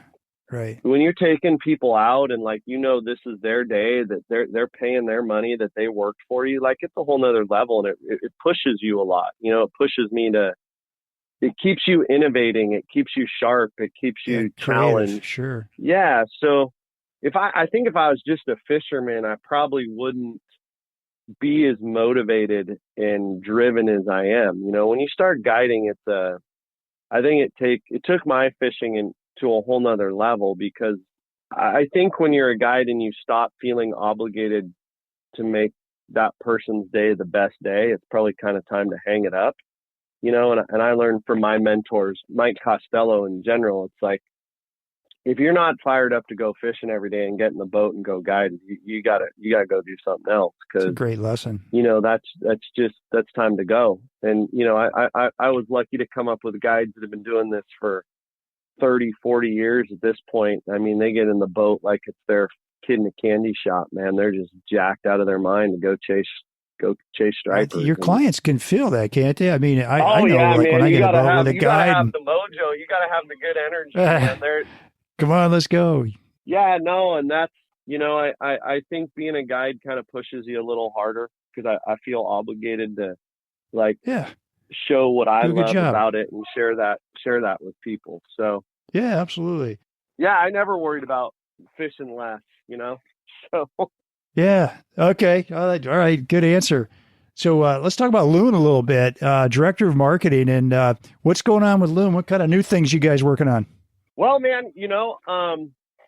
Right. when you're taking people out and like, this is their day, that they're paying their money that they worked for you, like it's a whole nother level, and it pushes you a lot. It pushes me it keeps you innovating. It keeps you sharp. It keeps you creative, challenged. sure. Yeah. So I think if I was just a fisherman, I probably wouldn't be as motivated and driven as I am. When you start guiding, I think it took my fishing to a whole nother level, because I think when you're a guide and you stop feeling obligated to make that person's day the best day, it's probably kind of time to hang it up, and I learned from my mentors, Mike Costello in general. It's like, if you're not fired up to go fishing every day and get in the boat and go guide, you gotta go do something else. It's a great lesson. That's time to go. And, I was lucky to come up with guides that have been doing this for 30, 40 years at this point. I mean, they get in the boat like it's their kid in a candy shop, man. They're just jacked out of their mind to go chase stripers. Your clients can feel that, can't they? I mean, I know, yeah, like, man, when I get a boat with a you guide, gotta have the mojo. You gotta have the good energy, man. Come on, let's go. Yeah, no, and that's, I think being a guide kind of pushes you a little harder, because I feel obligated to, like, show what I love about it and share that with people. So yeah, absolutely. Yeah, I never worried about fishing less, So yeah, okay, all right, good answer. So let's talk about Loon a little bit. Director of marketing, and what's going on with Loon? What kind of new things you guys working on? Well, man,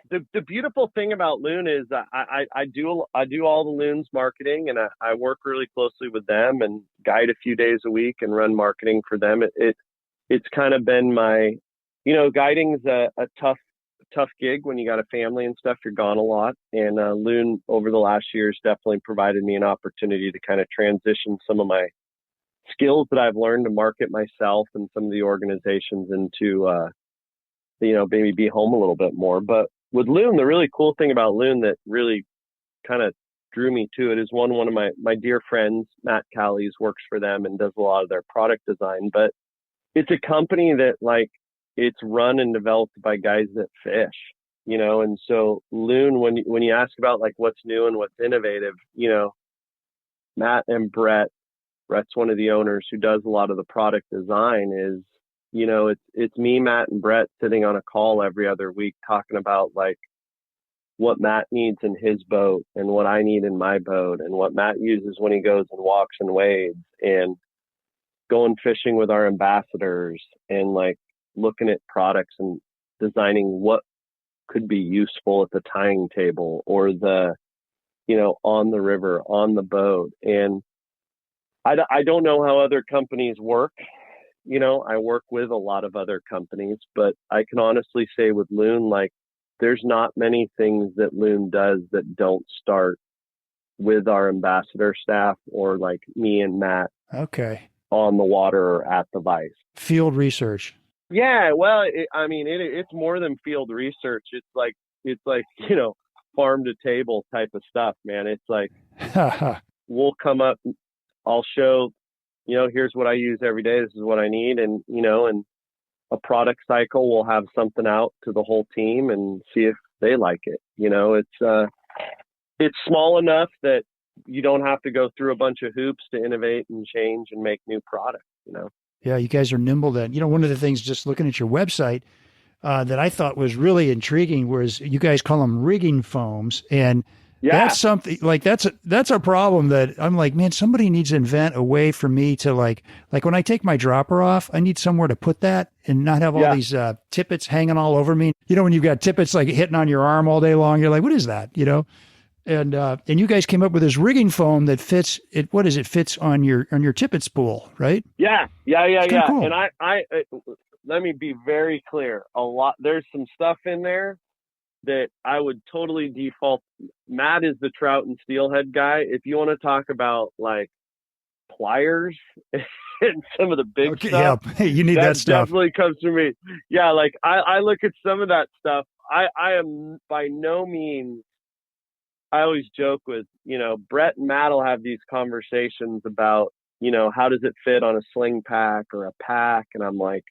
the beautiful thing about Loon is I do all the Loon's marketing, and I work really closely with them and guide a few days a week and run marketing for them. It's kind of been my, guiding's a tough gig when you got a family and stuff. You're gone a lot, and Loon over the last years definitely provided me an opportunity to kind of transition some of my skills that I've learned to market myself and some of the organizations into maybe be home a little bit more. But with Loon, the really cool thing about Loon that really kind of drew me to it is one of my dear friends, Matt Callies, works for them and does a lot of their product design. But it's a company that, like, it's run and developed by guys that fish, and so Loon, when you ask about like what's new and what's innovative, Matt and Brett's one of the owners who does a lot of the product design, is, it's me, Matt, and Brett sitting on a call every other week talking about like what Matt needs in his boat and what I need in my boat, and what Matt uses when he goes and walks and wades, and going fishing with our ambassadors, and like looking at products and designing what could be useful at the tying table or the, on the river, on the boat. And I don't know how other companies work. I work with a lot of other companies, but I can honestly say with Loon, like, there's not many things that Loon does that don't start with our ambassador staff or like me and Matt. Okay. On the water or at the vise. Field research. Yeah, well, it's more than field research. It's like farm to table type of stuff, man. It's like we'll come up, I'll show, here's what I use every day. This is what I need, and and a product cycle, we'll have something out to the whole team and see if they like it. It's small enough that you don't have to go through a bunch of hoops to innovate and change and make new products. Yeah, you guys are nimble then. One of the things, just looking at your website, that I thought was really intriguing was you guys call them rigging foams. And that's something like, that's a problem that I'm like, man, somebody needs to invent a way for me to like when I take my dropper off, I need somewhere to put that and not have all these tippets hanging all over me. When you've got tippets like hitting on your arm all day long, you're like, what is that? And you guys came up with this rigging foam that fits it. What is it? Fits on your tippet spool, right? Yeah. Cool. And I let me be very clear. There's some stuff in there that I would totally default. Matt is the trout and steelhead guy. If you want to talk about like pliers and some of the big stuff, yeah, you need that stuff. Definitely comes to me. Yeah, like I look at some of that stuff. I am by no means. I always joke with, Brett and Matt will have these conversations about, how does it fit on a sling pack or a pack? And I'm like,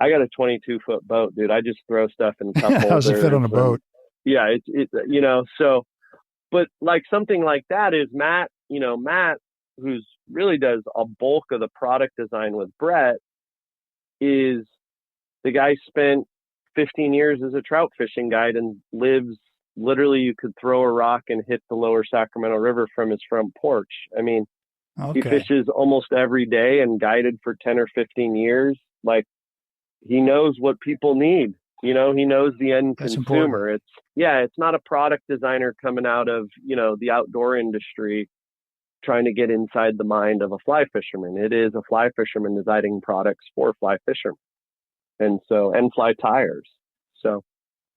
I got a 22-foot boat, dude. I just throw stuff in cup holders. How's it fit on a boat? Yeah, so, but like something like that is Matt, who's really does a bulk of the product design with Brett, is the guy spent 15 years as a trout fishing guide and lives literally, you could throw a rock and hit the Lower Sacramento River from his front porch. I mean, He fishes almost every day and guided for 10 or 15 years. Like, he knows what people need. He knows the end consumer. It's not a product designer coming out of, the outdoor industry trying to get inside the mind of a fly fisherman. It is a fly fisherman designing products for fly fishermen. And fly tires. So,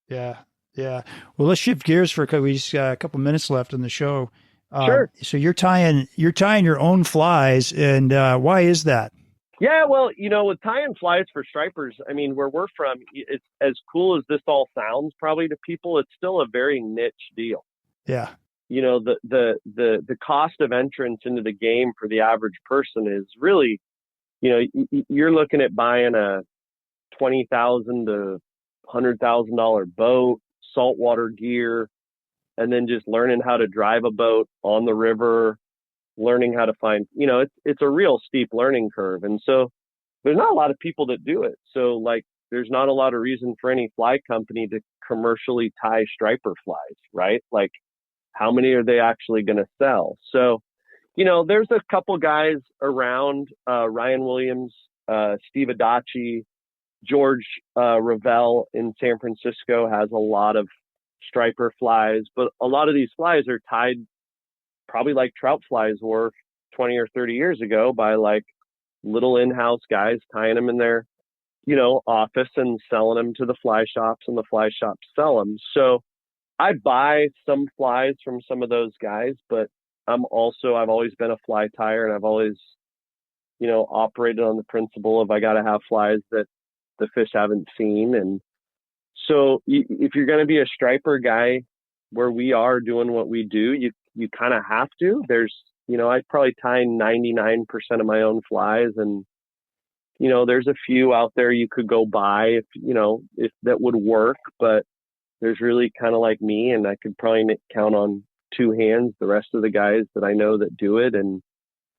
yeah. Well, let's shift gears we just got a couple minutes left in the show. Sure. So you're tying your own flies, and why is that? Yeah, well, with tying flies for stripers, I mean, where we're from, it's as cool as this all sounds probably to people, it's still a very niche deal. Yeah. The cost of entrance into the game for the average person is really, you're looking at buying a $20,000 to $100,000 boat, saltwater gear, and then just learning how to drive a boat on the river, learning how to find, it's a real steep learning curve. And so there's not a lot of people that do it. So like, there's not a lot of reason for any fly company to commercially tie striper flies, right? Like, how many are they actually going to sell? So, there's a couple guys around, Ryan Williams, Steve Adachi, George Ravel in San Francisco has a lot of striper flies, but a lot of these flies are tied probably like trout flies were 20 or 30 years ago by like little in-house guys tying them in their, office and selling them to the fly shops, and the fly shops sell them. So I buy some flies from some of those guys, but I've always been a fly tyer, and I've always, operated on the principle of I got to have flies that the fish haven't seen. And so if you're going to be a striper guy where we are doing what we do, you kind of have to. I probably tie 99% of my own flies, and there's a few out there you could go buy if that would work, but there's really kind of like me, and I could probably count on two hands the rest of the guys that I know that do it, and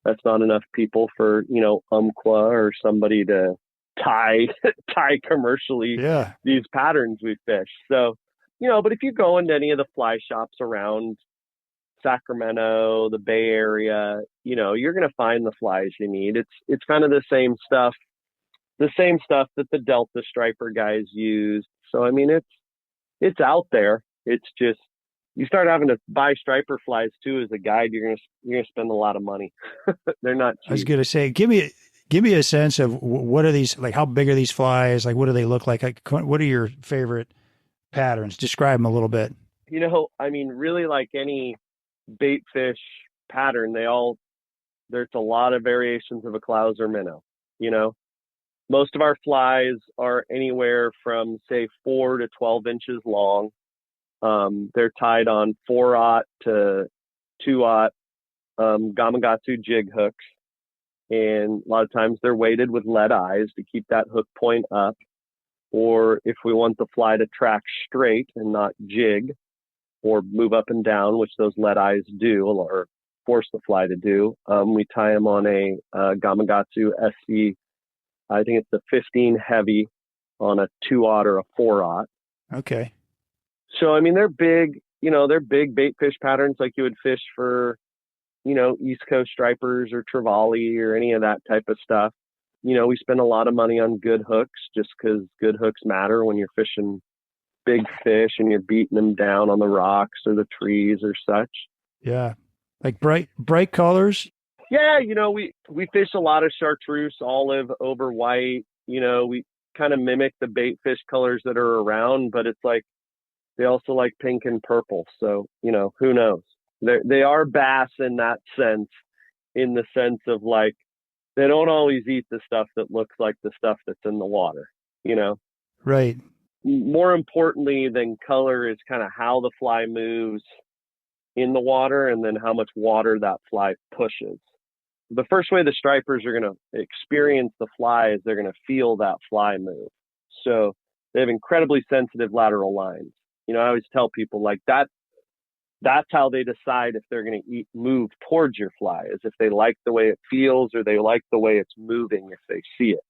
that's not enough people for Umpqua or somebody to tie commercially these patterns we fish. So, but if you go into any of the fly shops around Sacramento, the Bay Area, you're going to find the flies you need. It's kind of the same stuff that the Delta striper guys use. So, I mean, it's out there. It's just, you start having to buy striper flies too as a guide, you're gonna spend a lot of money. They're not cheap. I was gonna say, give me a sense of what are these, like, how big are these flies? Like, what do they look like? What are your favorite patterns? Describe them a little bit. I mean, really, like any bait fish pattern, there's a lot of variations of a clouse or minnow. Most of our flies are anywhere from say 4 to 12 inches long. They're tied on 4/0 to 2/0 Gamakatsu jig hooks, and a lot of times they're weighted with lead eyes to keep that hook point up. Or if we want the fly to track straight and not jig or move up and down, which those lead eyes do, or force the fly to do, we tie them on a Gamakatsu SC. I think it's the 15 heavy on a 2/0 or a 4/0. Okay. So, I mean, they're big, they're big bait fish patterns like you would fish for, East Coast stripers or trevally or any of that type of stuff. We spend a lot of money on good hooks just because good hooks matter when you're fishing big fish and you're beating them down on the rocks or the trees or such. Yeah. Like bright colors. Yeah. We fish a lot of chartreuse, olive over white. We kind of mimic the bait fish colors that are around, but it's like, they also like pink and purple. So, who knows? They are bass in that sense, in the sense of like, they don't always eat the stuff that looks like the stuff that's in the water, Right. More importantly than color is kind of how the fly moves in the water, and then how much water that fly pushes. the first way the stripers are going to experience the fly is they're going to feel that fly move. So they have incredibly sensitive lateral lines. You know, I always tell people like that's how they decide if they're going to move towards your fly, is if they like the way it feels or they like the way it's moving if they see it.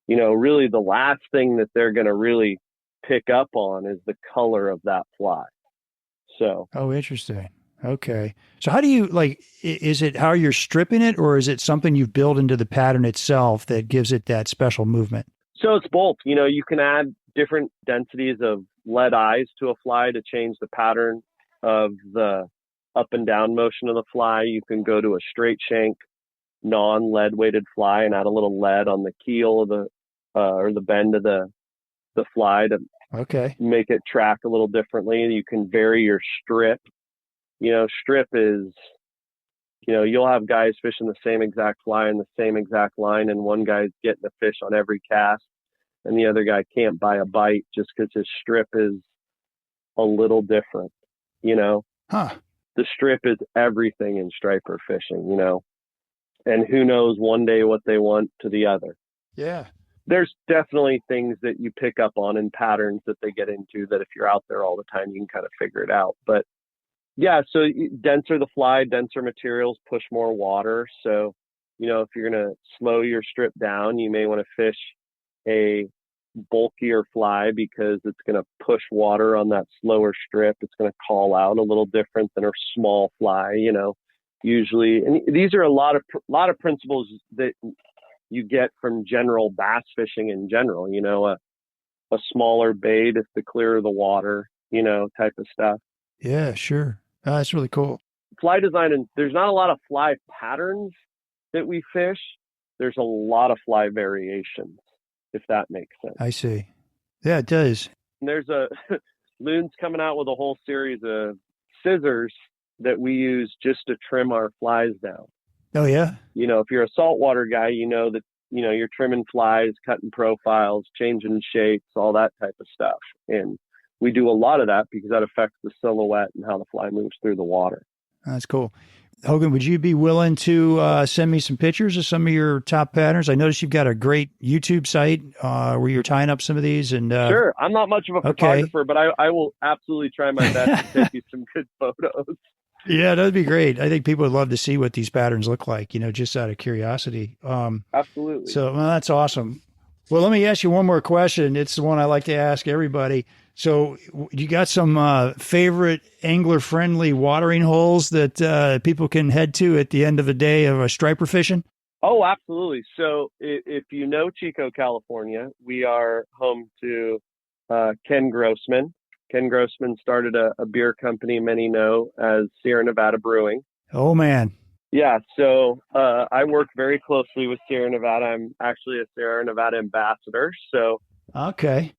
You know, really the last thing that they're going to really pick up on is the color of that fly. So. Oh, interesting. Okay. So how do you is it how you're stripping it, or is it something you've built into the pattern itself that gives it that special movement? So it's both. You know, you can add different densities of lead eyes to a fly to change the pattern of the up and down motion of the fly. You can go to a straight shank, non-lead weighted fly and add a little lead on the keel of the or the bend of the fly to make it track a little differently. You can vary your strip. You know, strip is, you know, you'll have guys fishing the same exact fly in the same exact line, and one guy's getting a fish on every cast, and the other guy can't buy a bite just because his strip is a little different, you know? The strip is everything in striper fishing, you know? And who knows one day what they want to the other. Yeah. There's definitely things that you pick up on in patterns that they get into that if you're out there all the time, you can kind of figure it out. But yeah, so denser the fly, denser materials push more water. So, you know, if you're going to slow your strip down, you may want to fish a bulkier fly because it's going to push water on that slower strip. It's going to call out a little different than a small fly, you know, usually. And these are a lot of principles that you get from general bass fishing in general, you know, a smaller bait is the clearer the water, you know, type of stuff. Yeah, sure. That's really cool. Fly design, and there's not a lot of fly patterns that we fish. There's a lot of fly variations, if that makes sense. I see. Yeah, it does. And there's Loon's coming out with a whole series of scissors that we use just to trim our flies down. Oh, yeah? You know, if you're a saltwater guy, you know that, you know, you're trimming flies, cutting profiles, changing shapes, all that type of stuff. And we do a lot of that because that affects the silhouette and how the fly moves through the water. That's cool. Hogan, would you be willing to send me some pictures of some of your top patterns? I noticed you've got a great YouTube site where you're tying up some of these. And sure. I'm not much of a photographer, but I will absolutely try my best to take you some good photos. Yeah, that'd be great. I think people would love to see what these patterns look like, you know, just out of curiosity. Absolutely. So that's awesome. Well, let me ask you one more question. It's the one I like to ask everybody. So you got some favorite angler-friendly watering holes that people can head to at the end of a day of a striper fishing? Oh, absolutely. So if you know Chico, California, we are home to Ken Grossman. Ken Grossman started a beer company many know as Sierra Nevada Brewing. Oh, man. Yeah, so I work very closely with Sierra Nevada. I'm actually a Sierra Nevada ambassador. So okay,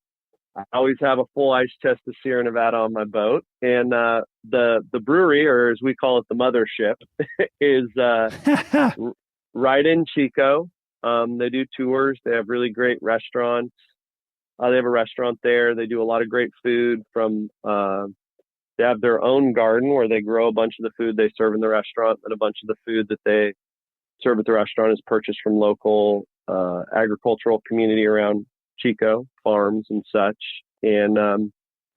I always have a full ice chest of Sierra Nevada on my boat. And the brewery, or as we call it, the mothership, is right in Chico. They do tours. They have really great restaurants. They have a restaurant there. They do a lot of great food from, they have their own garden where they grow a bunch of the food they serve in the restaurant, and a bunch of the food that they serve at the restaurant is purchased from local agricultural community around Chico, farms and such. And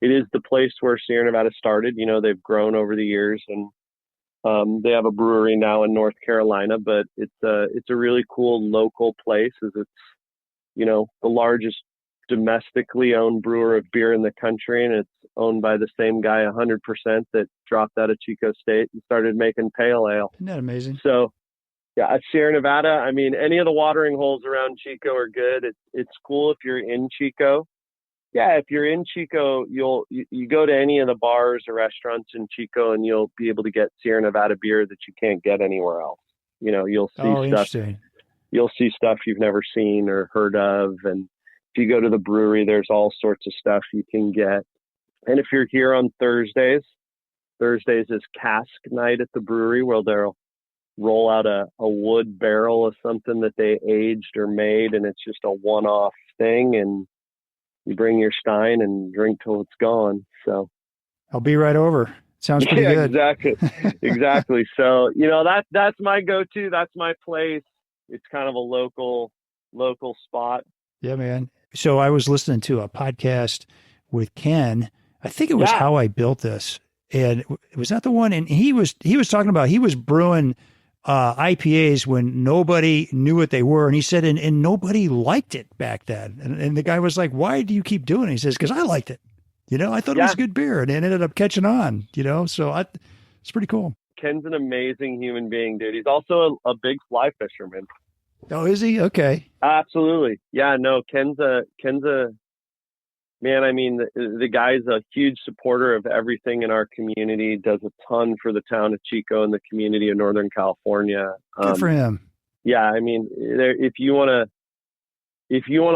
it is the place where Sierra Nevada started. You know, they've grown over the years, and they have a brewery now in North Carolina, but it's a really cool local place, as it's, you know, the largest domestically owned brewer of beer in the country, and it's owned by the same guy 100% that dropped out of Chico State and started making pale ale. Isn't that amazing? So yeah, at Sierra Nevada, I mean, any of the watering holes around Chico are good. It's cool if you're in Chico. Yeah, if you're in Chico, you go to any of the bars or restaurants in Chico, and you'll be able to get Sierra Nevada beer that you can't get anywhere else. You know, you'll see stuff you've never seen or heard of, and if you go to the brewery, there's all sorts of stuff you can get. And if you're here on Thursdays is cask night at the brewery, where they'll roll out a wood barrel of something that they aged or made, and it's just a one-off thing, and you bring your stein and drink till it's gone. So I'll be right over. Sounds pretty good. Exactly. Exactly. So, that's my go-to. That's my place. It's kind of a local spot. Yeah, man. So I was listening to a podcast with Ken. I think it was How I Built This. And was that the one? And he was talking about, he was brewing IPAs when nobody knew what they were. And he said, and nobody liked it back then. And the guy was like, why do you keep doing it? He says, because I liked it. I thought it was a good beer, and it ended up catching on, so it's pretty cool. Ken's an amazing human being, dude. He's also a big fly fisherman. Oh, is he? Okay. Absolutely. Yeah, no, Ken's a man. I mean, the guy's a huge supporter of everything in our community, does a ton for the town of Chico and the community of Northern California. Good for him. Yeah. I mean, if you want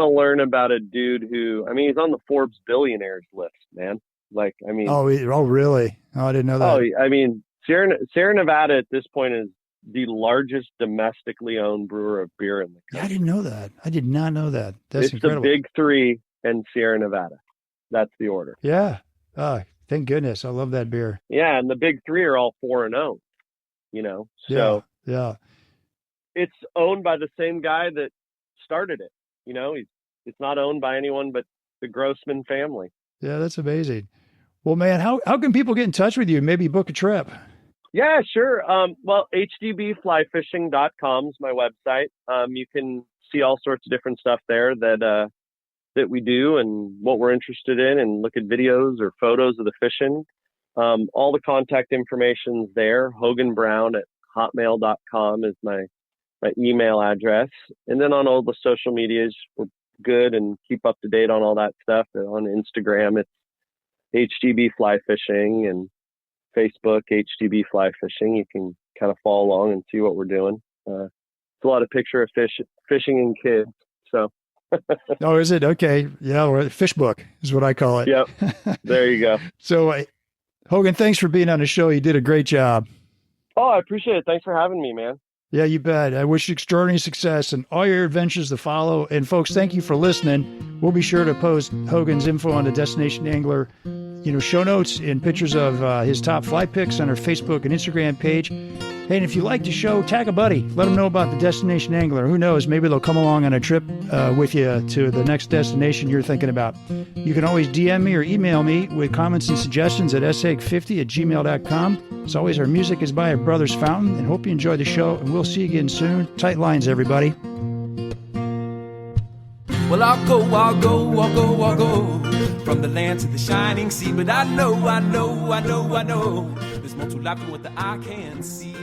to learn about a dude who, I mean, he's on the Forbes billionaires list, man. Like, I mean, oh, really? Oh, I didn't know that. Oh, I mean, Sierra Nevada at this point is the largest domestically owned brewer of beer in the country. Yeah, I didn't know that. I did not know that. That's incredible. It's the big three and Sierra Nevada. That's the order. Yeah. Oh, thank goodness. I love that beer. Yeah. And the big three are all foreign owned, so yeah. It's owned by the same guy that started it. It's not owned by anyone but the Grossman family. Yeah, that's amazing. Well, man, how can people get in touch with you? Maybe book a trip. Yeah, sure. Well, hdbflyfishing.com is my website. You can see all sorts of different stuff there that we do and what we're interested in, and look at videos or photos of the fishing. All the contact information's there. Hogan Brown at hotmail.com is my email address. And then on all the social medias, we're good and keep up to date on all that stuff. On Instagram, it's HDB Fly Fishing, and Facebook, HDB Fly Fishing. You can kind of follow along and see what we're doing. It's a lot of picture of fishing and kids. So. Oh, is it? Okay. Yeah. Or fish book is what I call it. Yep. There you go. So Hogan, thanks for being on the show. You did a great job. Oh, I appreciate it. Thanks for having me, man. Yeah, you bet. I wish you extraordinary success and all your adventures to follow. And folks, thank you for listening. We'll be sure to post Hogan's info on the Destination Angler, show notes and pictures of his top fly picks on our Facebook and Instagram page. Hey, and if you like the show, tag a buddy. Let them know about the Destination Angler. Who knows? Maybe they'll come along on a trip with you to the next destination you're thinking about. You can always DM me or email me with comments and suggestions at sag50@gmail.com. As always, our music is by Brothers Fountain, and hope you enjoy the show, and we'll see you again soon. Tight lines, everybody. Well, I'll go from the land to the shining sea. But I know there's more to life than what the eye can see.